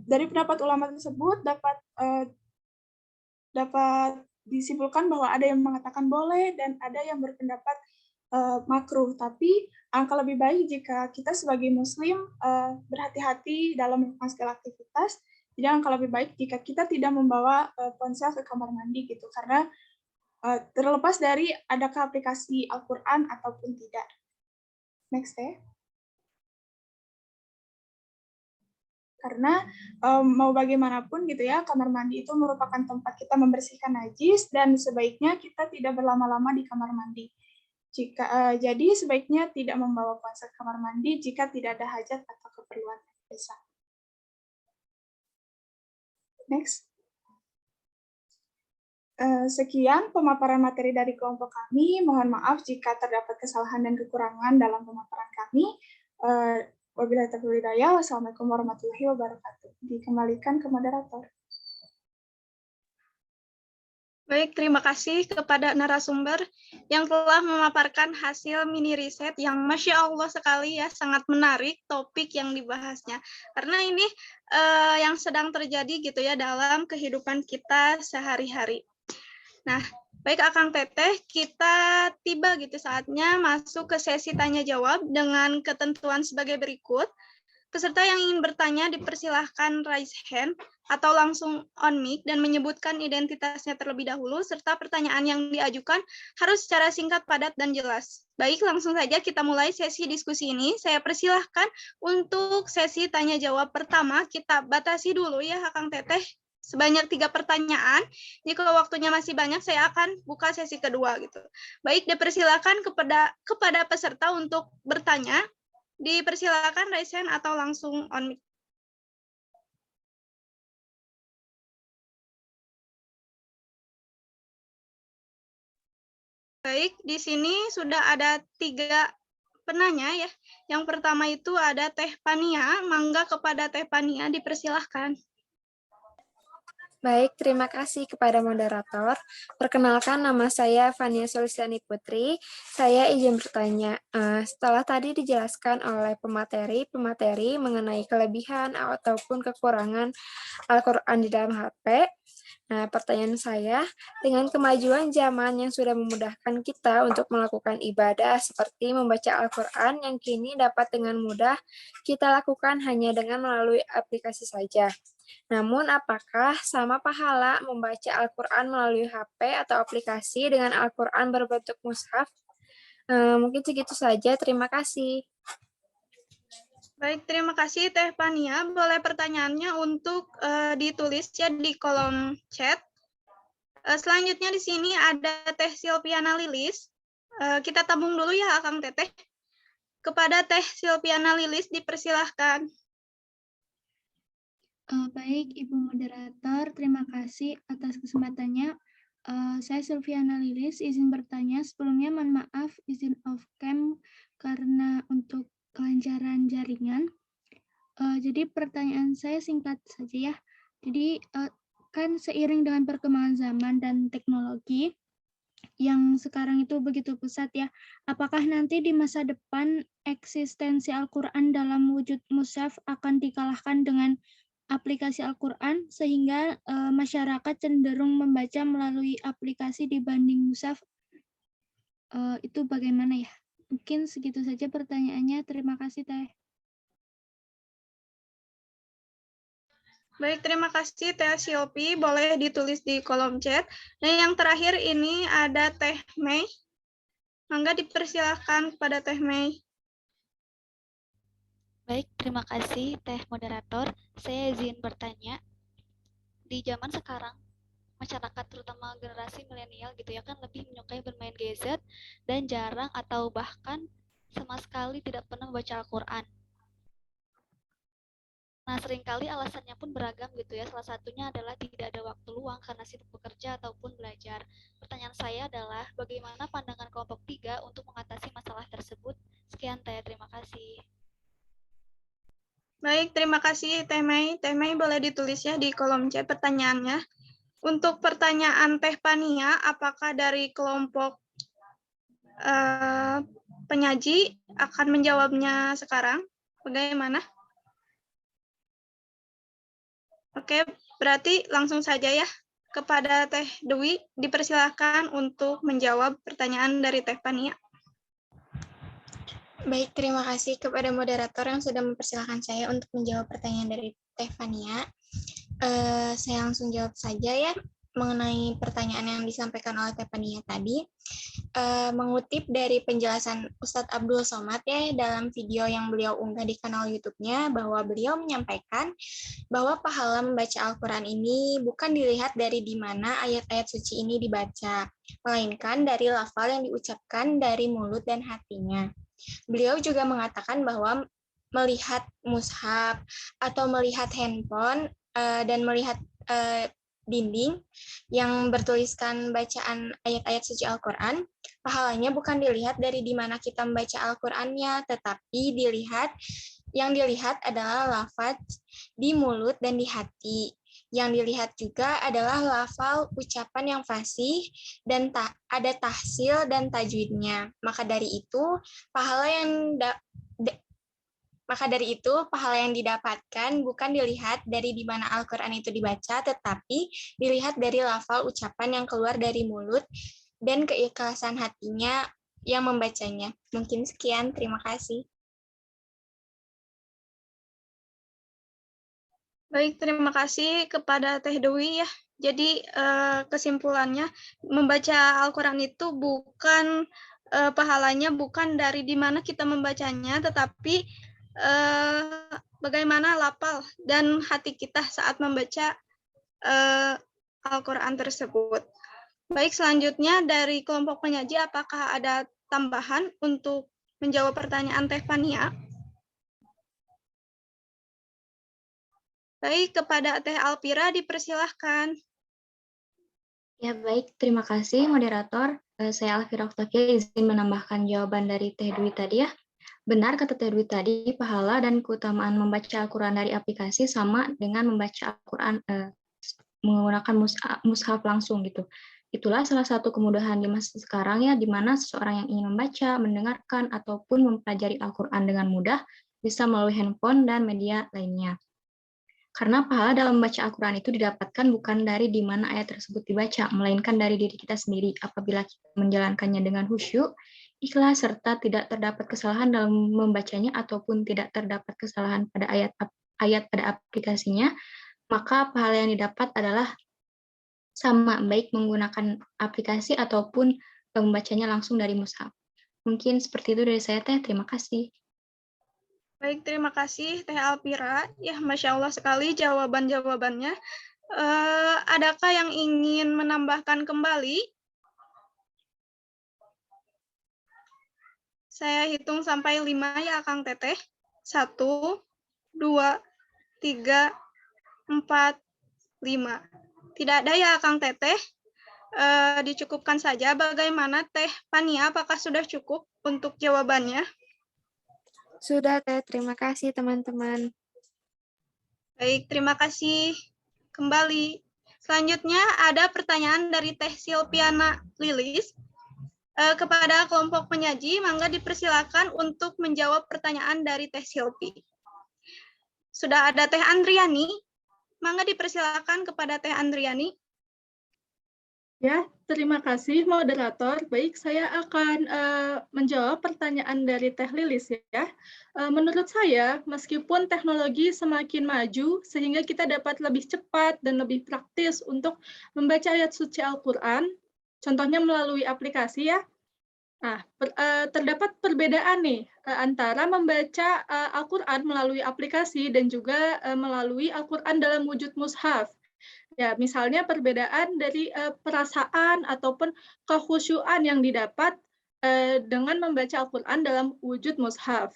dari pendapat ulama tersebut dapat disimpulkan bahwa ada yang mengatakan boleh dan ada yang berpendapat makruh. Tapi angka lebih baik jika kita sebagai muslim berhati-hati dalam melakukan segala aktivitas. Jadi angka lebih baik jika kita tidak membawa ponsel ke kamar mandi gitu, karena terlepas dari adakah aplikasi Al-Quran ataupun tidak. Next, karena mau bagaimanapun gitu ya, kamar mandi itu merupakan tempat kita membersihkan najis dan sebaiknya kita tidak berlama-lama di kamar mandi. Jadi sebaiknya tidak membawa ponsel ke kamar mandi jika tidak ada hajat atau keperluan mendesak. Next. Sekian pemaparan materi dari kelompok kami. Mohon maaf jika terdapat kesalahan dan kekurangan dalam pemaparan kami. Wabillahi taufiq wal hidayah. Wassalamualaikum warahmatullahi wabarakatuh. Dikembalikan ke moderator.
Baik, terima kasih kepada narasumber yang telah memaparkan hasil mini riset yang Masya Allah sekali ya, sangat menarik topik yang dibahasnya. Karena ini yang sedang terjadi gitu ya dalam kehidupan kita sehari-hari. Nah, baik Akang Teteh, kita tiba gitu saatnya masuk ke sesi tanya-jawab dengan ketentuan sebagai berikut. Peserta yang ingin bertanya dipersilahkan raise hand atau langsung on mic dan menyebutkan identitasnya terlebih dahulu, serta pertanyaan yang diajukan harus secara singkat, padat, dan jelas. Baik, langsung saja kita mulai sesi diskusi ini. Saya persilahkan untuk sesi tanya-jawab pertama, kita batasi dulu ya Akang Teteh, sebanyak 3 pertanyaan. Jika waktunya masih banyak, saya akan buka sesi kedua gitu. Baik, dipersilakan kepada peserta untuk bertanya. Dipersilakan raise hand atau langsung on mic. Baik, di sini sudah ada 3 penanya ya. Yang pertama itu ada Teh Pania. Mangga kepada Teh Pania, dipersilahkan.
Baik, terima kasih kepada moderator. Perkenalkan, nama saya Fania Solistiani Putri. Saya izin bertanya, setelah tadi dijelaskan oleh pemateri mengenai kelebihan ataupun kekurangan Al-Quran di dalam HP, nah, pertanyaan saya, dengan kemajuan zaman yang sudah memudahkan kita untuk melakukan ibadah seperti membaca Al-Quran yang kini dapat dengan mudah kita lakukan hanya dengan melalui aplikasi saja. Namun, apakah sama pahala membaca Al-Quran melalui HP atau aplikasi dengan Al-Quran berbentuk mushaf? Mungkin segitu saja. Terima kasih.
Baik, terima kasih Teh Pania. Boleh pertanyaannya untuk ditulis ya di kolom chat. Selanjutnya di sini ada Teh Silviana Lilis. Kita tabung dulu ya Akang Teteh. Kepada Teh Silviana Lilis dipersilahkan.
Baik, Ibu Moderator, terima kasih atas kesempatannya. Saya Silviana Lilis, izin bertanya. Sebelumnya mohon maaf, izin off cam karena untuk kelancaran jaringan. Jadi pertanyaan saya singkat saja ya. Jadi kan seiring dengan perkembangan zaman dan teknologi yang sekarang itu begitu pesat ya, apakah nanti di masa depan eksistensi Al-Quran dalam wujud mushaf akan dikalahkan dengan aplikasi Al-Quran sehingga masyarakat cenderung membaca melalui aplikasi dibanding mushaf? Itu bagaimana ya? Mungkin segitu saja pertanyaannya. Terima kasih, Teh.
Baik, terima kasih Teh Siopi. Boleh ditulis di kolom chat. Dan yang terakhir ini ada Teh Mei. Mangga dipersilahkan kepada Teh Mei.
Baik, terima kasih Teh Moderator. Saya izin bertanya. Di zaman sekarang, masyarakat terutama generasi milenial gitu ya kan lebih menyukai bermain gadget dan jarang atau bahkan sama sekali tidak pernah membaca Al-Quran. Nah, seringkali alasannya pun beragam gitu ya. Salah satunya adalah tidak ada waktu luang karena sibuk bekerja ataupun belajar. Pertanyaan saya adalah, bagaimana pandangan kelompok 3 untuk mengatasi masalah tersebut? Sekian, Teh. Terima kasih.
Baik, terima kasih Teh Mei. Teh Mei boleh ditulis ya di kolom chat pertanyaannya. Untuk pertanyaan Teh Pania, apakah dari kelompok penyaji akan menjawabnya sekarang? Bagaimana? Oke, berarti langsung saja ya. Kepada Teh Dewi, dipersilahkan untuk menjawab pertanyaan dari Teh Pania.
Baik, terima kasih kepada moderator yang sudah mempersilahkan saya untuk menjawab pertanyaan dari Teh Fania. Saya langsung jawab saja ya mengenai pertanyaan yang disampaikan oleh Teh Fania tadi. Mengutip dari penjelasan Ustadz Abdul Somad ya dalam video yang beliau unggah di kanal YouTube-nya, bahwa beliau menyampaikan bahwa pahala membaca Al-Quran ini bukan dilihat dari di mana ayat-ayat suci ini dibaca, melainkan dari lafal yang diucapkan dari mulut dan hatinya. Beliau juga mengatakan bahwa melihat mushaf atau melihat handphone dan melihat dinding yang bertuliskan bacaan ayat-ayat suci Al-Quran, pahalanya bukan dilihat dari di mana kita membaca Al-Qurannya, tetapi yang dilihat adalah lafaz di mulut dan di hati. Yang dilihat juga adalah lafal ucapan yang fasih dan ada tahsil dan tajwidnya. Maka dari itu pahala yang didapatkan bukan dilihat dari di mana Al-Quran itu dibaca, tetapi dilihat dari lafal ucapan yang keluar dari mulut dan keikhlasan hatinya yang membacanya. Mungkin sekian, terima kasih.
Baik, terima kasih kepada Teh Dewi ya. Jadi kesimpulannya, membaca Al-Quran itu bukan pahalanya bukan dari di mana kita membacanya, tetapi bagaimana lafal dan hati kita saat membaca Al-Quran tersebut. Baik, selanjutnya dari kelompok penyaji, apakah ada tambahan untuk menjawab pertanyaan Teh Fania? Baik, kepada Teh Alpira dipersilahkan.
Ya, baik. Terima kasih, moderator. Saya Alfira Oktakia izin menambahkan jawaban dari Teh Dwi tadi ya. Benar kata Teh Dwi tadi, pahala dan keutamaan membaca Al-Quran dari aplikasi sama dengan membaca Al-Quran menggunakan mushaf langsung gitu. Itulah salah satu kemudahan di masa sekarang ya, di mana seseorang yang ingin membaca, mendengarkan, ataupun mempelajari Al-Quran dengan mudah bisa melalui handphone dan media lainnya. Karena pahala dalam membaca Al-Quran itu didapatkan bukan dari di mana ayat tersebut dibaca, melainkan dari diri kita sendiri apabila kita menjalankannya dengan khusyuk, ikhlas, serta tidak terdapat kesalahan dalam membacanya ataupun tidak terdapat kesalahan pada ayat pada aplikasinya, maka pahala yang didapat adalah sama, baik menggunakan aplikasi ataupun membacanya langsung dari mushaf. Mungkin seperti itu dari saya, Teh. Terima kasih.
Baik, terima kasih Teh Alpira. Ya, Masya Allah sekali jawaban-jawabannya. Adakah yang ingin menambahkan kembali? Saya hitung sampai 5 ya, Kang Teteh. 1, 2, 3, 4, 5. Tidak ada ya, Kang Teteh. Dicukupkan saja. Bagaimana Teh Pania, apakah sudah cukup untuk jawabannya?
Sudah, Teh. Terima kasih, teman-teman.
Baik, terima kasih kembali. Selanjutnya ada pertanyaan dari Teh Silviana Lilis. Kepada kelompok penyaji, mangga dipersilakan untuk menjawab pertanyaan dari Teh Silvi. Sudah ada Teh Andriani, mangga dipersilakan kepada Teh Andriani.
Ya, terima kasih moderator. Baik, saya akan menjawab pertanyaan dari Teh Lilis ya. Menurut saya, meskipun teknologi semakin maju sehingga kita dapat lebih cepat dan lebih praktis untuk membaca ayat suci Al-Quran, contohnya melalui aplikasi ya. Nah, terdapat perbedaan nih antara membaca Al-Quran melalui aplikasi dan juga melalui Al-Quran dalam wujud mushaf. Ya, misalnya perbedaan dari perasaan ataupun kekhusyuan yang didapat dengan membaca Al-Quran dalam wujud mushaf.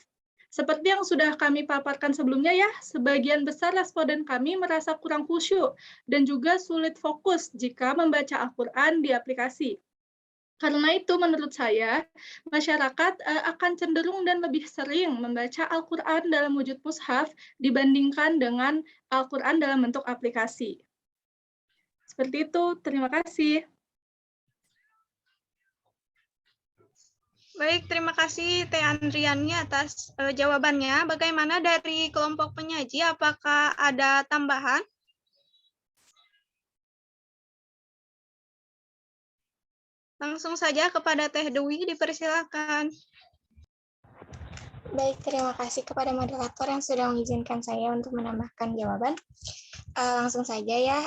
Seperti yang sudah kami paparkan sebelumnya ya, sebagian besar responden kami merasa kurang khusyuk dan juga sulit fokus jika membaca Al-Quran di aplikasi. Karena itu menurut saya, masyarakat akan cenderung dan lebih sering membaca Al-Quran dalam wujud mushaf dibandingkan dengan Al-Quran dalam bentuk aplikasi. Seperti itu, terima kasih.
Baik, terima kasih Teh Andriani atas jawabannya. Bagaimana dari kelompok penyaji, apakah ada tambahan? Langsung saja kepada Teh Dewi, dipersilakan.
Baik, terima kasih kepada moderator yang sudah mengizinkan saya untuk menambahkan jawaban. Langsung saja ya,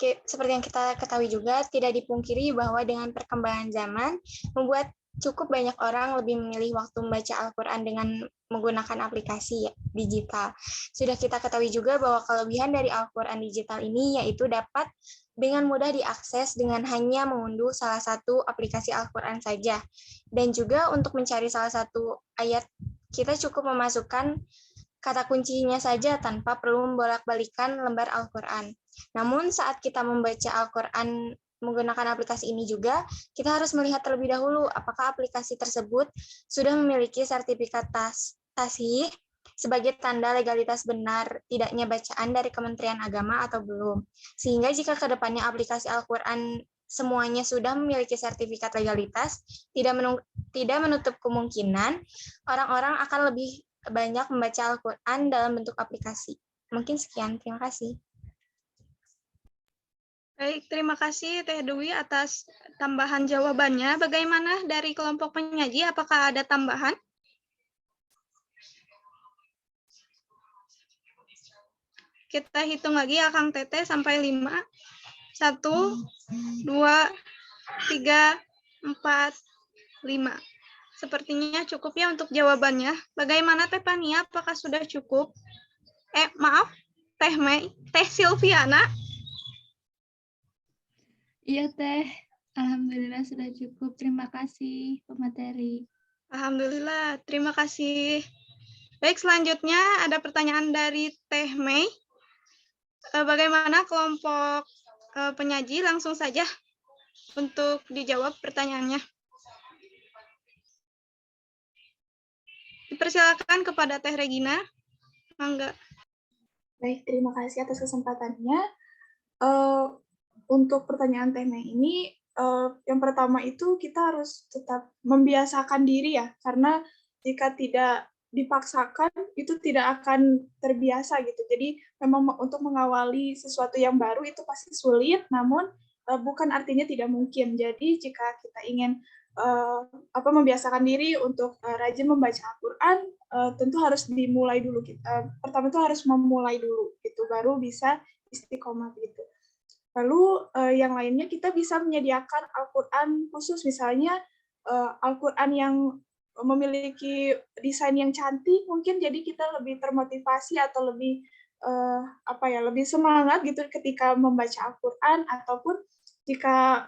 seperti yang kita ketahui juga, tidak dipungkiri bahwa dengan perkembangan zaman, membuat cukup banyak orang lebih memilih waktu membaca Al-Quran dengan menggunakan aplikasi digital. Sudah kita ketahui juga bahwa kelebihan dari Al-Quran digital ini yaitu dapat dengan mudah diakses dengan hanya mengunduh salah satu aplikasi Al-Quran saja. Dan juga untuk mencari salah satu ayat, kita cukup memasukkan kata kuncinya saja tanpa perlu membolak-balikan lembar Al-Quran. Namun saat kita membaca Al-Quran menggunakan aplikasi ini juga, kita harus melihat terlebih dahulu apakah aplikasi tersebut sudah memiliki sertifikat tasih sebagai tanda legalitas benar tidaknya bacaan dari Kementerian Agama atau belum. Sehingga jika ke depannya aplikasi Al-Quran semuanya sudah memiliki sertifikat legalitas, tidak menutup kemungkinan orang-orang akan lebih banyak membaca Al-Quran dalam bentuk aplikasi. Mungkin sekian, terima kasih.
Baik, terima kasih Teh Dewi atas tambahan jawabannya. Bagaimana dari kelompok penyaji, apakah ada tambahan? Kita hitung lagi ya Kang Teteh sampai 5. 1, 2, 3, 4, 5. Sepertinya cukup ya untuk jawabannya. Bagaimana Teh Pania, apakah sudah cukup? Maaf, Teh Mei, Teh Silviana.
Iya, Teh. Alhamdulillah sudah cukup. Terima kasih, pemateri.
Alhamdulillah, terima kasih. Baik, selanjutnya ada pertanyaan dari Teh Mei. Bagaimana kelompok penyaji? Langsung saja untuk dijawab pertanyaannya. Dipersilakan kepada Teh Regina. Mangga.
Baik, terima kasih atas kesempatannya. Untuk pertanyaan Teh Mei ini, yang pertama itu kita harus tetap membiasakan diri ya, karena jika tidak dipaksakan itu tidak akan terbiasa gitu. Jadi memang untuk mengawali sesuatu yang baru itu pasti sulit, namun bukan artinya tidak mungkin. Jadi jika kita ingin membiasakan diri untuk rajin membaca Al-Quran, tentu harus dimulai dulu. Pertama itu harus memulai dulu, gitu, baru bisa istiqomah gitu. Lalu yang lainnya kita bisa menyediakan Al-Quran khusus, misalnya Al-Quran yang memiliki desain yang cantik, mungkin jadi kita lebih termotivasi atau lebih lebih semangat gitu ketika membaca Al-Quran, ataupun jika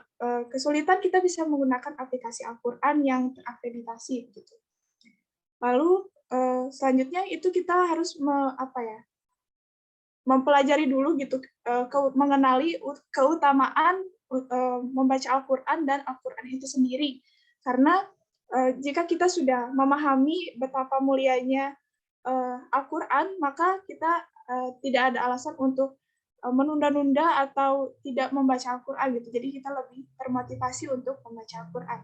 kesulitan kita bisa menggunakan aplikasi Al-Quran yang terakreditasi gitu. Lalu selanjutnya itu kita harus mempelajari dulu gitu, mengenali keutamaan membaca Al-Quran dan Al-Quran itu sendiri. Karena jika kita sudah memahami betapa mulianya Al-Quran, maka kita tidak ada alasan untuk menunda-nunda atau tidak membaca Al-Quran gitu. Jadi kita lebih termotivasi untuk membaca Al-Quran.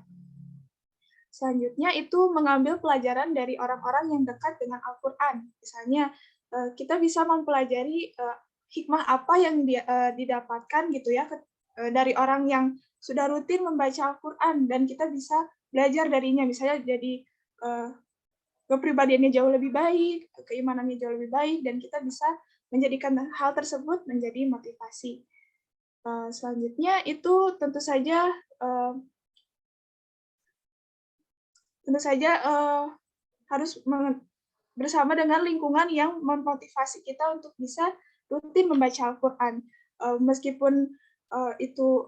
Selanjutnya itu mengambil pelajaran dari orang-orang yang dekat dengan Al-Quran. Misalnya kita bisa mempelajari hikmah apa yang didapatkan gitu ya dari orang yang sudah rutin membaca Al-Quran, dan kita bisa belajar darinya. Misalnya jadi kepribadiannya jauh lebih baik, keimanannya jauh lebih baik, dan kita bisa menjadikan hal tersebut menjadi motivasi. Selanjutnya itu tentu saja harus bersama dengan lingkungan yang memotivasi kita untuk bisa rutin membaca Al-Quran. Meskipun itu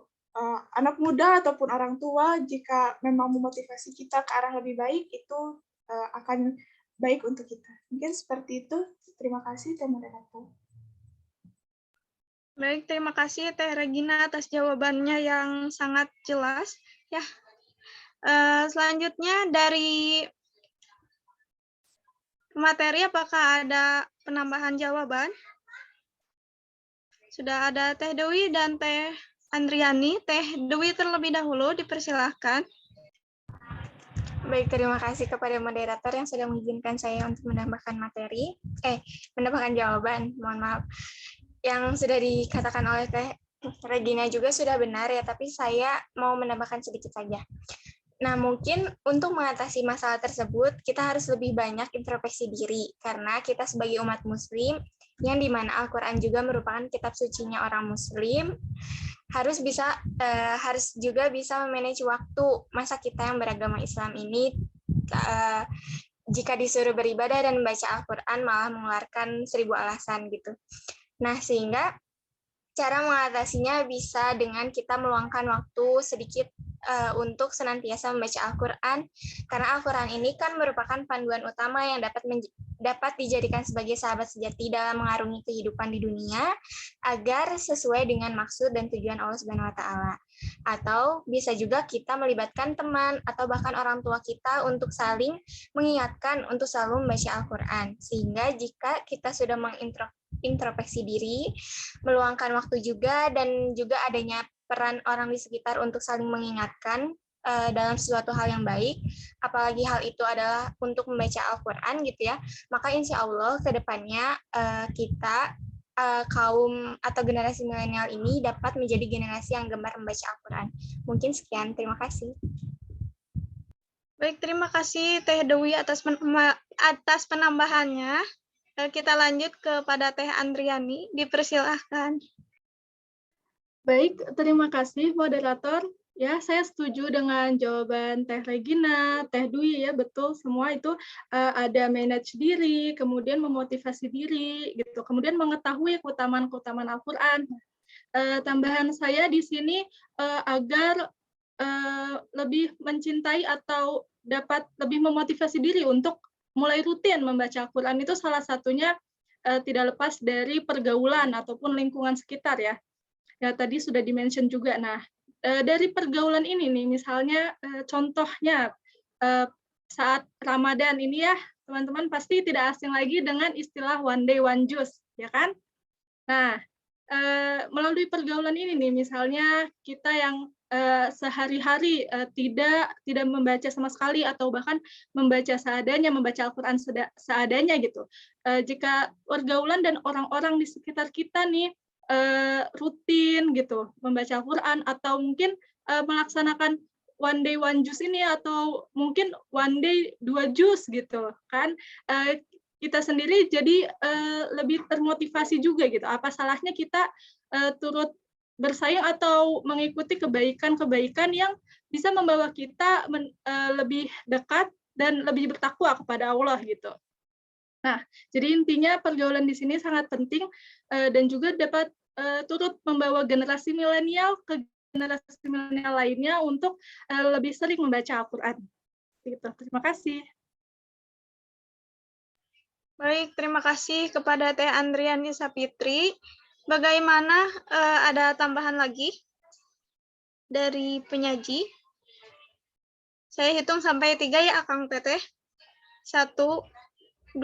anak muda ataupun orang tua, jika memang memotivasi kita ke arah lebih baik, itu akan baik untuk kita. Mungkin seperti itu. Terima kasih, Teh Moderator.
Baik, terima kasih Teh Regina atas jawabannya yang sangat jelas. Ya, selanjutnya dari materi, apakah ada penambahan jawaban? Sudah ada Teh Dewi dan Teh Andriani. Teh Dewi terlebih dahulu, dipersilahkan.
Baik, terima kasih kepada moderator yang sudah mengizinkan saya untuk menambahkan menambahkan jawaban. Mohon maaf. Yang sudah dikatakan oleh Teh Regina juga sudah benar ya, tapi saya mau menambahkan sedikit saja. Nah, mungkin untuk mengatasi masalah tersebut, kita harus lebih banyak introspeksi diri, karena kita sebagai umat muslim, yang dimana Al-Quran juga merupakan kitab sucinya orang muslim, harus juga bisa memanage waktu masa kita yang beragama Islam ini. Jika disuruh beribadah dan membaca Al-Quran malah mengeluarkan 1000 alasan gitu. Nah, sehingga cara mengatasinya bisa dengan kita meluangkan waktu sedikit untuk senantiasa membaca Al-Quran, karena Al-Quran ini kan merupakan panduan utama yang dapat dijadikan sebagai sahabat sejati dalam mengarungi kehidupan di dunia agar sesuai dengan maksud dan tujuan Allah Subhanahu wa Ta'ala. Atau bisa juga kita melibatkan teman atau bahkan orang tua kita untuk saling mengingatkan untuk selalu membaca Al-Quran, sehingga jika kita sudah introspeksi diri, meluangkan waktu juga, dan juga adanya peran orang di sekitar untuk saling mengingatkan dalam sesuatu hal yang baik, apalagi hal itu adalah untuk membaca Al-Quran gitu ya, maka insya Allah ke depannya kita kaum atau generasi milenial ini dapat menjadi generasi yang gemar membaca Al-Quran. Mungkin sekian, terima kasih.
Baik, terima kasih Teh Dewi atas penambahannya. Kita lanjut kepada Teh Andriani, dipersilahkan.
Baik, terima kasih moderator. Ya, saya setuju dengan jawaban Teh Regina, Teh Dwi ya, betul semua itu ada manage diri, kemudian memotivasi diri gitu, kemudian mengetahui keutamaan Al-Qur'an. Tambahan saya di sini agar lebih mencintai atau dapat lebih memotivasi diri untuk mulai rutin membaca Al-Qur'an, itu salah satunya tidak lepas dari pergaulan ataupun lingkungan sekitar ya. Ya, tadi sudah di-mention juga. Nah, dari pergaulan ini nih, misalnya contohnya saat Ramadan ini ya, teman-teman pasti tidak asing lagi dengan istilah one day one juice, ya kan? Nah, melalui pergaulan ini nih, misalnya kita yang sehari-hari tidak membaca sama sekali atau bahkan membaca seadanya, membaca Al-Quran seadanya gitu. Jika pergaulan dan orang-orang di sekitar kita nih rutin gitu membaca Al-Quran, atau mungkin melaksanakan one day one juice ini, atau mungkin one day 2 juz gitu kan, kita sendiri jadi lebih termotivasi juga gitu. Apa salahnya kita turut bersaing atau mengikuti kebaikan-kebaikan yang bisa membawa kita lebih dekat dan lebih bertakwa kepada Allah gitu. Nah, jadi intinya pergaulan di sini sangat penting dan juga dapat turut membawa generasi milenial ke generasi milenial lainnya untuk lebih sering membaca Al-Quran. Gitu. Terima kasih.
Baik, terima kasih kepada Teh Andriani Sapitri. Bagaimana ada tambahan lagi dari penyaji? Saya hitung sampai 3 ya, Akang Teteh. 1, 2,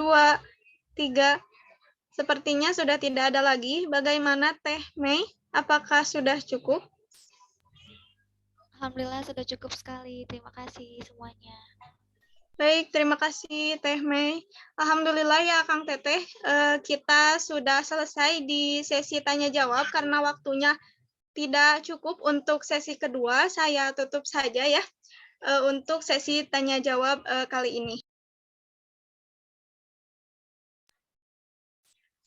3. Sepertinya sudah tidak ada lagi. Bagaimana Teh Mei? Apakah sudah cukup?
Alhamdulillah sudah cukup sekali. Terima kasih semuanya.
Baik, terima kasih Teh Mei. Alhamdulillah ya Kang Teteh, kita sudah selesai di sesi tanya jawab karena waktunya tidak cukup untuk sesi kedua. Saya tutup saja ya untuk sesi tanya jawab kali ini.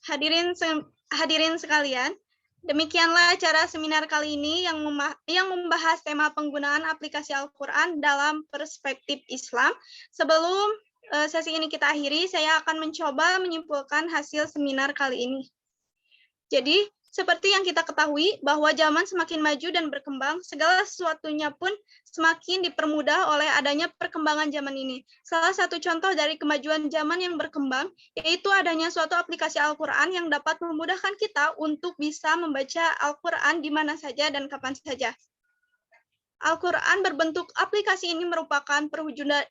Hadirin sekalian, demikianlah acara seminar kali ini yang membahas tema penggunaan aplikasi Al-Quran dalam perspektif Islam. Sebelum sesi ini kita akhiri, saya akan mencoba menyimpulkan hasil seminar kali ini. Jadi, seperti yang kita ketahui bahwa zaman semakin maju dan berkembang, segala sesuatunya pun semakin dipermudah oleh adanya perkembangan zaman ini. Salah satu contoh dari kemajuan zaman yang berkembang, yaitu adanya suatu aplikasi Al-Quran yang dapat memudahkan kita untuk bisa membaca Al-Quran di mana saja dan kapan saja. Al-Quran berbentuk aplikasi ini merupakan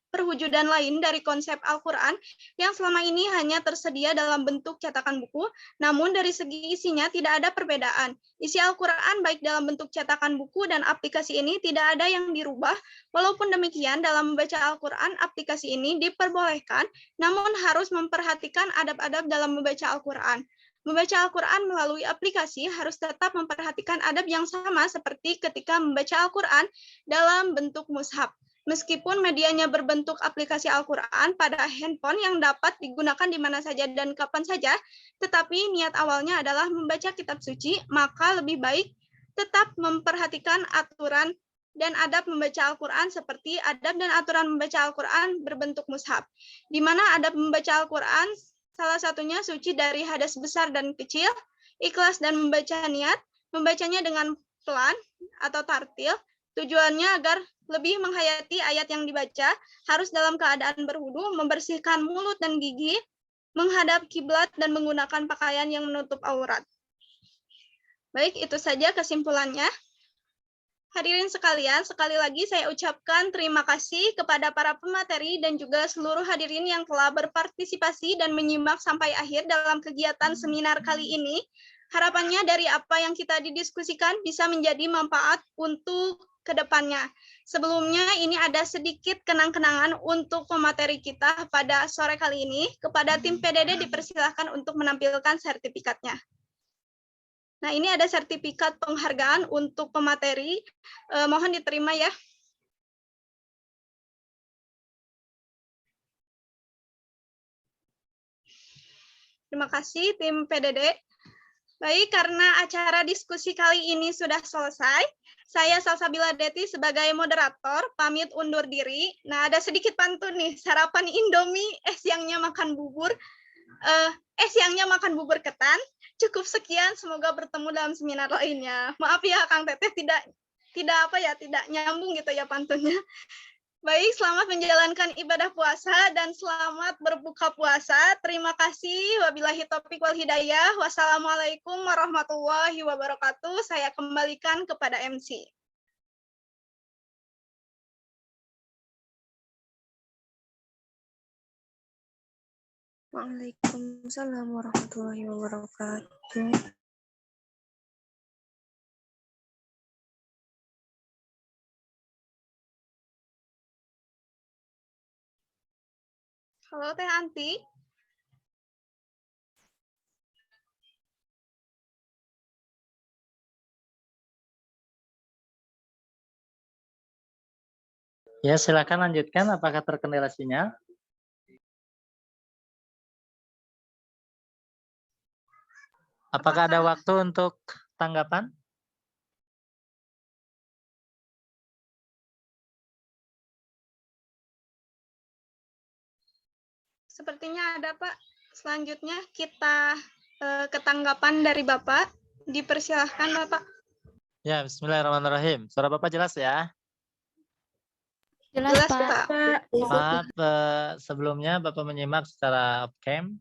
perwujudan lain dari konsep Al-Quran yang selama ini hanya tersedia dalam bentuk cetakan buku, namun dari segi isinya tidak ada perbedaan. Isi Al-Quran baik dalam bentuk cetakan buku dan aplikasi ini tidak ada yang dirubah. Walaupun demikian, dalam membaca Al-Quran, aplikasi ini diperbolehkan, namun harus memperhatikan adab-adab dalam membaca Al-Quran. Membaca Al-Quran melalui aplikasi harus tetap memperhatikan adab yang sama seperti ketika membaca Al-Quran dalam bentuk mushaf. Meskipun medianya berbentuk aplikasi Al-Quran pada handphone yang dapat digunakan di mana saja dan kapan saja, tetapi niat awalnya adalah membaca kitab suci, maka lebih baik tetap memperhatikan aturan dan adab membaca Al-Quran seperti adab dan aturan membaca Al-Quran berbentuk mushaf. Di mana adab membaca Al-Quran salah satunya suci dari hadas besar dan kecil, ikhlas dan membaca niat, membacanya dengan pelan atau tartil, tujuannya agar lebih menghayati ayat yang dibaca, harus dalam keadaan berwudu, membersihkan mulut dan gigi, menghadap kiblat dan menggunakan pakaian yang menutup aurat. Baik, itu saja kesimpulannya. Hadirin sekalian, sekali lagi saya ucapkan terima kasih kepada para pemateri dan juga seluruh hadirin yang telah berpartisipasi dan menyimak sampai akhir dalam kegiatan seminar kali ini. Harapannya dari apa yang kita didiskusikan bisa menjadi manfaat untuk kedepannya. Sebelumnya ini ada sedikit kenang-kenangan untuk pemateri kita pada sore kali ini. Kepada tim PDD dipersilahkan untuk menampilkan sertifikatnya. Nah, ini ada sertifikat penghargaan untuk pemateri. Mohon diterima ya. Terima kasih tim PDD. Baik, karena acara diskusi kali ini sudah selesai, saya Salsabila Deti sebagai moderator pamit undur diri. Nah, ada sedikit pantun nih, sarapan Indomie, siangnya makan bubur. Siangnya makan bubur ketan. Cukup sekian, semoga bertemu dalam seminar lainnya. Maaf ya Kang Teteh, tidak nyambung gitu ya pantunnya. Baik, selamat menjalankan ibadah puasa dan selamat berbuka puasa. Terima kasih. Wabillahi taufiq wal hidayah. Wassalamualaikum warahmatullahi wabarakatuh. Saya kembalikan kepada MC.
Waalaikumsalam warahmatullahi wabarakatuh.
Halo Teh Anti.
Ya, silakan lanjutkan. Apakah terkendala sinyal? Apakah ada waktu untuk tanggapan?
Sepertinya ada, Pak. Selanjutnya kita ke tanggapan dari Bapak. Dipersilahkan, Bapak.
Ya, bismillahirrahmanirrahim. Suara Bapak jelas ya?
Jelas,
Pak.
Maaf, sebelumnya Bapak menyimak secara off-cam.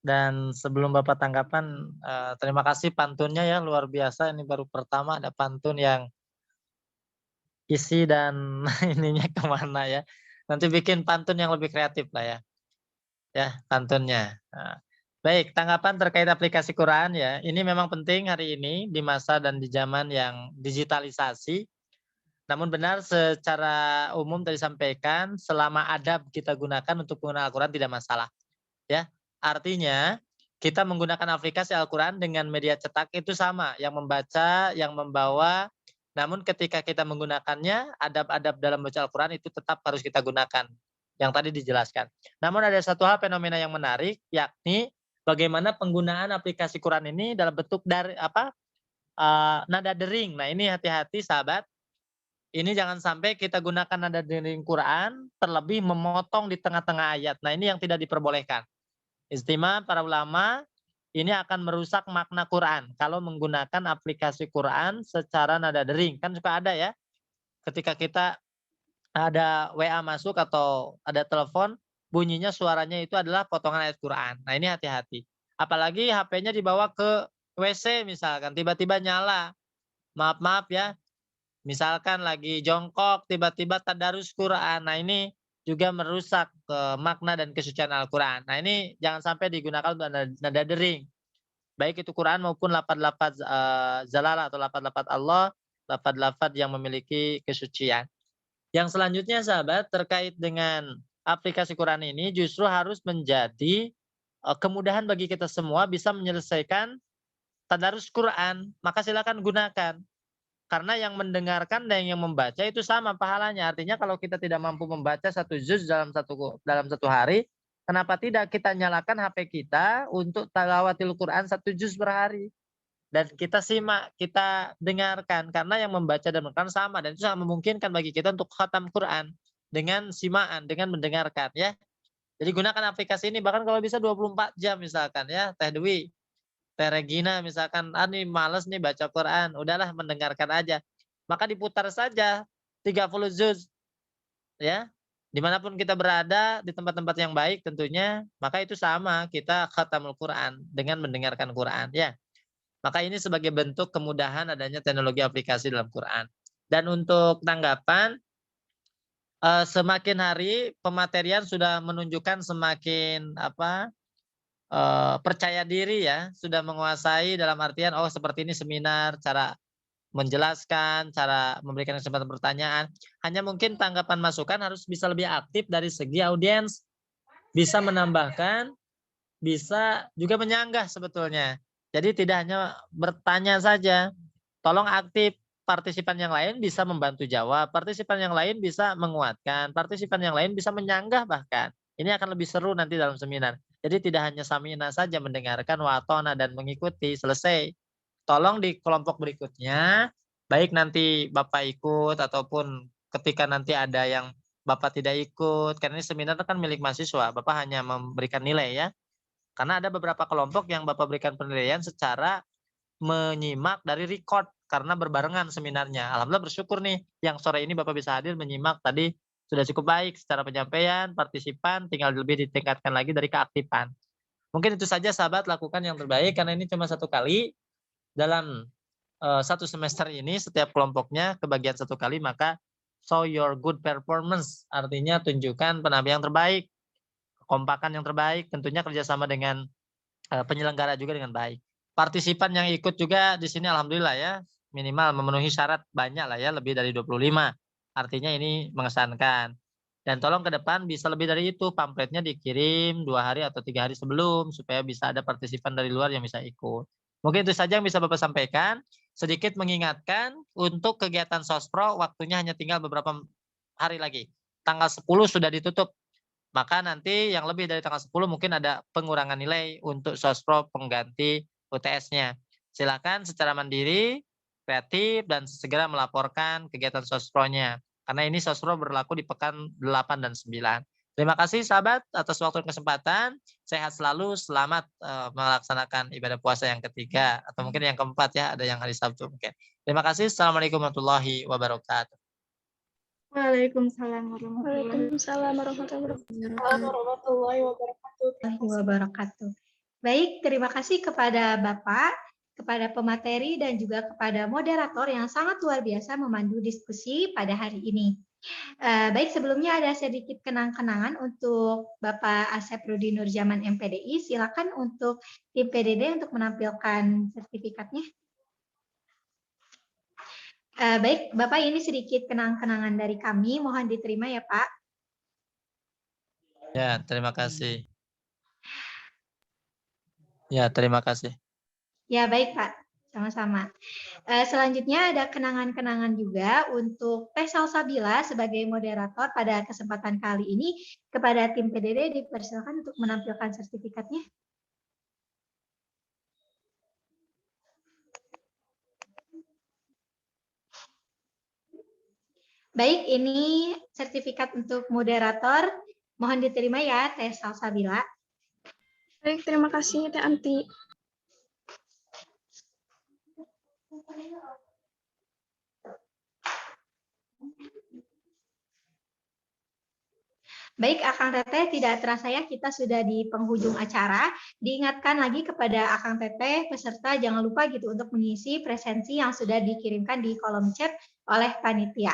Dan sebelum Bapak tanggapan, terima kasih pantunnya ya, luar biasa. Ini baru pertama ada pantun yang isi dan ininya kemana ya. Nanti bikin pantun yang lebih kreatif lah ya. Ya, pantunnya. Nah, baik, tanggapan terkait aplikasi Quran ya. Ini memang penting hari ini di masa dan di zaman yang digitalisasi. Namun benar secara umum tadi disampaikan, selama adab kita gunakan untuk menggunakan Al-Quran tidak masalah. Ya, artinya kita menggunakan aplikasi Al-Quran dengan media cetak itu sama, yang membaca, yang membawa. Namun ketika kita menggunakannya, adab-adab dalam baca Al-Quran itu tetap harus kita gunakan. Yang tadi dijelaskan. Namun ada satu hal fenomena yang menarik, yakni bagaimana penggunaan aplikasi Quran ini dalam bentuk dari nada dering. Nah ini hati-hati sahabat. Ini jangan sampai kita gunakan nada dering Quran, terlebih memotong di tengah-tengah ayat. Nah ini yang tidak diperbolehkan. Istimewa para ulama, ini akan merusak makna Quran. Kalau menggunakan aplikasi Quran secara nada dering. Kan suka ada ya, ketika kita ada WA masuk atau ada telepon, bunyinya suaranya itu adalah potongan ayat Quran. Nah ini hati-hati. Apalagi HP-nya dibawa ke WC misalkan, tiba-tiba nyala. Maaf-maaf ya. Misalkan lagi jongkok, tiba-tiba tadarus Quran. Nah ini juga merusak makna dan kesucian Al-Quran. Nah ini jangan sampai digunakan untuk nada dering. Baik itu Quran maupun lafaz-lafaz zalalah atau lafaz-lafaz Allah, lafaz-lafaz yang memiliki kesucian. Yang selanjutnya sahabat, terkait dengan aplikasi Quran ini justru harus menjadi kemudahan bagi kita semua bisa menyelesaikan tadarus Quran. Maka silakan gunakan. Karena yang mendengarkan dan yang membaca itu sama pahalanya. Artinya kalau kita tidak mampu membaca satu juz dalam satu hari, kenapa tidak kita nyalakan HP kita untuk tilawatil Quran satu juz per hari. Dan kita simak, kita dengarkan. Karena yang membaca dan mendengarkan sama. Dan itu sangat memungkinkan bagi kita untuk khatam Quran. Dengan simaan, dengan mendengarkan ya. Jadi gunakan aplikasi ini bahkan kalau bisa 24 jam misalkan ya. Teh Dwi, Teh Regina misalkan, nih males nih baca Quran, udahlah mendengarkan aja. Maka diputar saja 30 juz. Ya, dimanapun kita berada, di tempat-tempat yang baik tentunya, maka itu sama, kita khatamul Quran dengan mendengarkan Quran. Ya, maka ini sebagai bentuk kemudahan adanya teknologi aplikasi dalam Quran. Dan untuk tanggapan, semakin hari pematerian sudah menunjukkan semakin percaya diri ya, sudah menguasai dalam artian seperti ini seminar, cara menjelaskan, cara memberikan kesempatan pertanyaan. Hanya mungkin tanggapan masukan harus bisa lebih aktif dari segi audiens, bisa menambahkan, bisa juga menyanggah sebetulnya. Jadi tidak hanya bertanya saja, tolong aktif. Partisipan yang lain bisa membantu jawab, partisipan yang lain bisa menguatkan, partisipan yang lain bisa menyanggah bahkan. Ini akan lebih seru nanti dalam seminar. Jadi tidak hanya samina saja mendengarkan watona dan mengikuti, selesai. Tolong di kelompok berikutnya, baik nanti Bapak ikut ataupun ketika nanti ada yang Bapak tidak ikut, karena ini seminar kan milik mahasiswa, Bapak hanya memberikan nilai ya. Karena ada beberapa kelompok yang Bapak berikan penilaian secara menyimak dari record karena berbarengan seminarnya. Alhamdulillah bersyukur nih yang sore ini Bapak bisa hadir menyimak tadi sudah cukup baik secara penyampaian, partisipan, tinggal lebih ditingkatkan lagi dari keaktifan. Mungkin itu saja sahabat, lakukan yang terbaik karena ini cuma satu kali dalam satu semester ini, setiap kelompoknya kebagian satu kali, maka show your good performance, artinya tunjukkan penampilan yang terbaik, kompakan yang terbaik, tentunya kerjasama dengan penyelenggara juga dengan baik. Partisipan yang ikut juga di sini alhamdulillah ya, minimal memenuhi syarat banyak lah ya, lebih dari 25. Artinya ini mengesankan. Dan tolong ke depan bisa lebih dari itu, pamfletnya dikirim 2 hari atau 3 hari sebelum supaya bisa ada partisipan dari luar yang bisa ikut. Mungkin itu saja yang bisa Bapak sampaikan. Sedikit mengingatkan untuk kegiatan Sospro waktunya hanya tinggal beberapa hari lagi. Tanggal 10 sudah ditutup. Maka nanti yang lebih dari tanggal 10 mungkin ada pengurangan nilai untuk Sospro pengganti UTS-nya. Silakan secara mandiri, kreatif, dan segera melaporkan kegiatan Sospro-nya. Karena ini Sospro berlaku di pekan 8 dan 9. Terima kasih sahabat atas waktu dan kesempatan. Sehat selalu, selamat melaksanakan ibadah puasa yang ketiga atau mungkin yang keempat ya, ada yang hari Sabtu mungkin. Terima kasih. Assalamualaikum warahmatullahi wabarakatuh.
Waalaikumsalam warahmatullahi
wabarakatuh. Baik, terima kasih kepada Bapak, kepada pemateri dan juga kepada moderator yang sangat luar biasa memandu diskusi pada hari ini. Baik, sebelumnya ada sedikit kenang-kenangan untuk Bapak Asep Rudi Nurjaman MPDI. Silakan untuk tim PDD untuk menampilkan sertifikatnya. Baik, Bapak, ini sedikit kenang-kenangan dari kami. Mohon diterima ya, Pak.
Ya, terima kasih. Ya, terima kasih.
Ya, baik, Pak. Sama-sama. Selanjutnya ada kenangan-kenangan juga untuk Teh Salsabila sebagai moderator pada kesempatan kali ini. Kepada tim PDD dipersilakan untuk menampilkan sertifikatnya. Baik, ini sertifikat untuk moderator. Mohon diterima ya, Teh Salsabila.
Baik, terima kasih Teh Anti.
Baik, Akang Teteh, tidak terasa ya kita sudah di penghujung acara. Diingatkan lagi kepada Akang Teteh, peserta jangan lupa gitu untuk mengisi presensi yang sudah dikirimkan di kolom chat oleh panitia.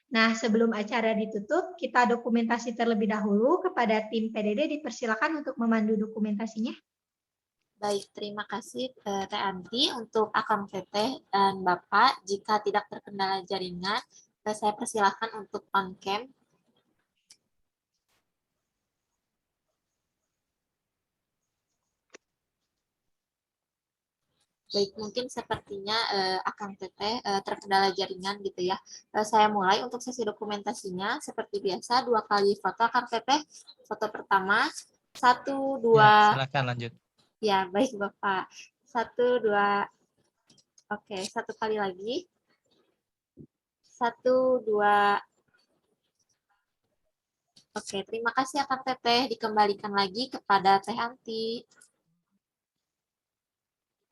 Nah, sebelum acara ditutup, kita dokumentasi terlebih dahulu. Kepada tim PDD dipersilakan untuk memandu dokumentasinya.
Baik, terima kasih Teh Anti. Untuk Akang Teteh dan Bapak, jika tidak terkendala jaringan, saya persilahkan untuk on cam. Baik, mungkin sepertinya Akang Teteh terkendala jaringan gitu ya. Saya mulai untuk sesi dokumentasinya. Seperti biasa, 2 kali foto Akang Teteh. Foto pertama, 1, 2.
Ya, silakan lanjut.
Ya, baik Bapak. 1, 2. Oke, 1 kali lagi. 1, 2. Oke, terima kasih Akang Teteh. Dikembalikan lagi kepada Teh Anti.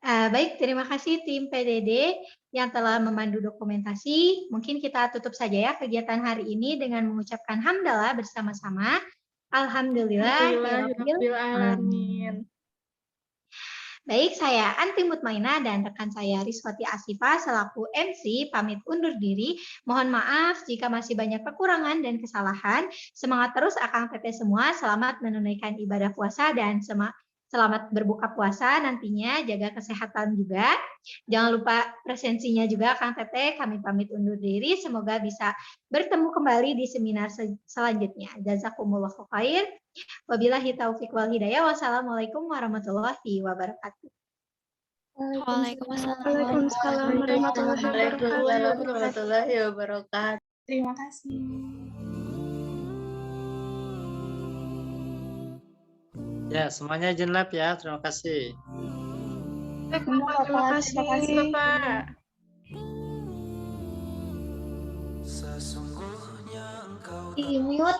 Baik, terima kasih tim PDD yang telah memandu dokumentasi. Mungkin kita tutup saja ya kegiatan hari ini dengan mengucapkan hamdalah bersama-sama. Alhamdulillah.
Alamin.
Baik, saya Anti Mutmainah dan rekan saya Rizwati Asifa selaku MC pamit undur diri. Mohon maaf jika masih banyak kekurangan dan kesalahan. Semangat terus Akang Teteh semua. Selamat menunaikan ibadah puasa dan selamat berbuka puasa nantinya, jaga kesehatan juga. Jangan lupa presensinya juga Kang Teteh, kami pamit undur diri. Semoga bisa bertemu kembali di seminar selanjutnya. Jazakumullahu khair. Wabillahi taufiq wal hidayah. Wassalamualaikum warahmatullahi wabarakatuh.
Waalaikumsalam
warahmatullahi wabarakatuh.
Terima kasih.
Ya, semuanya izin lab ya. Terima kasih.
Terima kasih Bapak.
Di mute.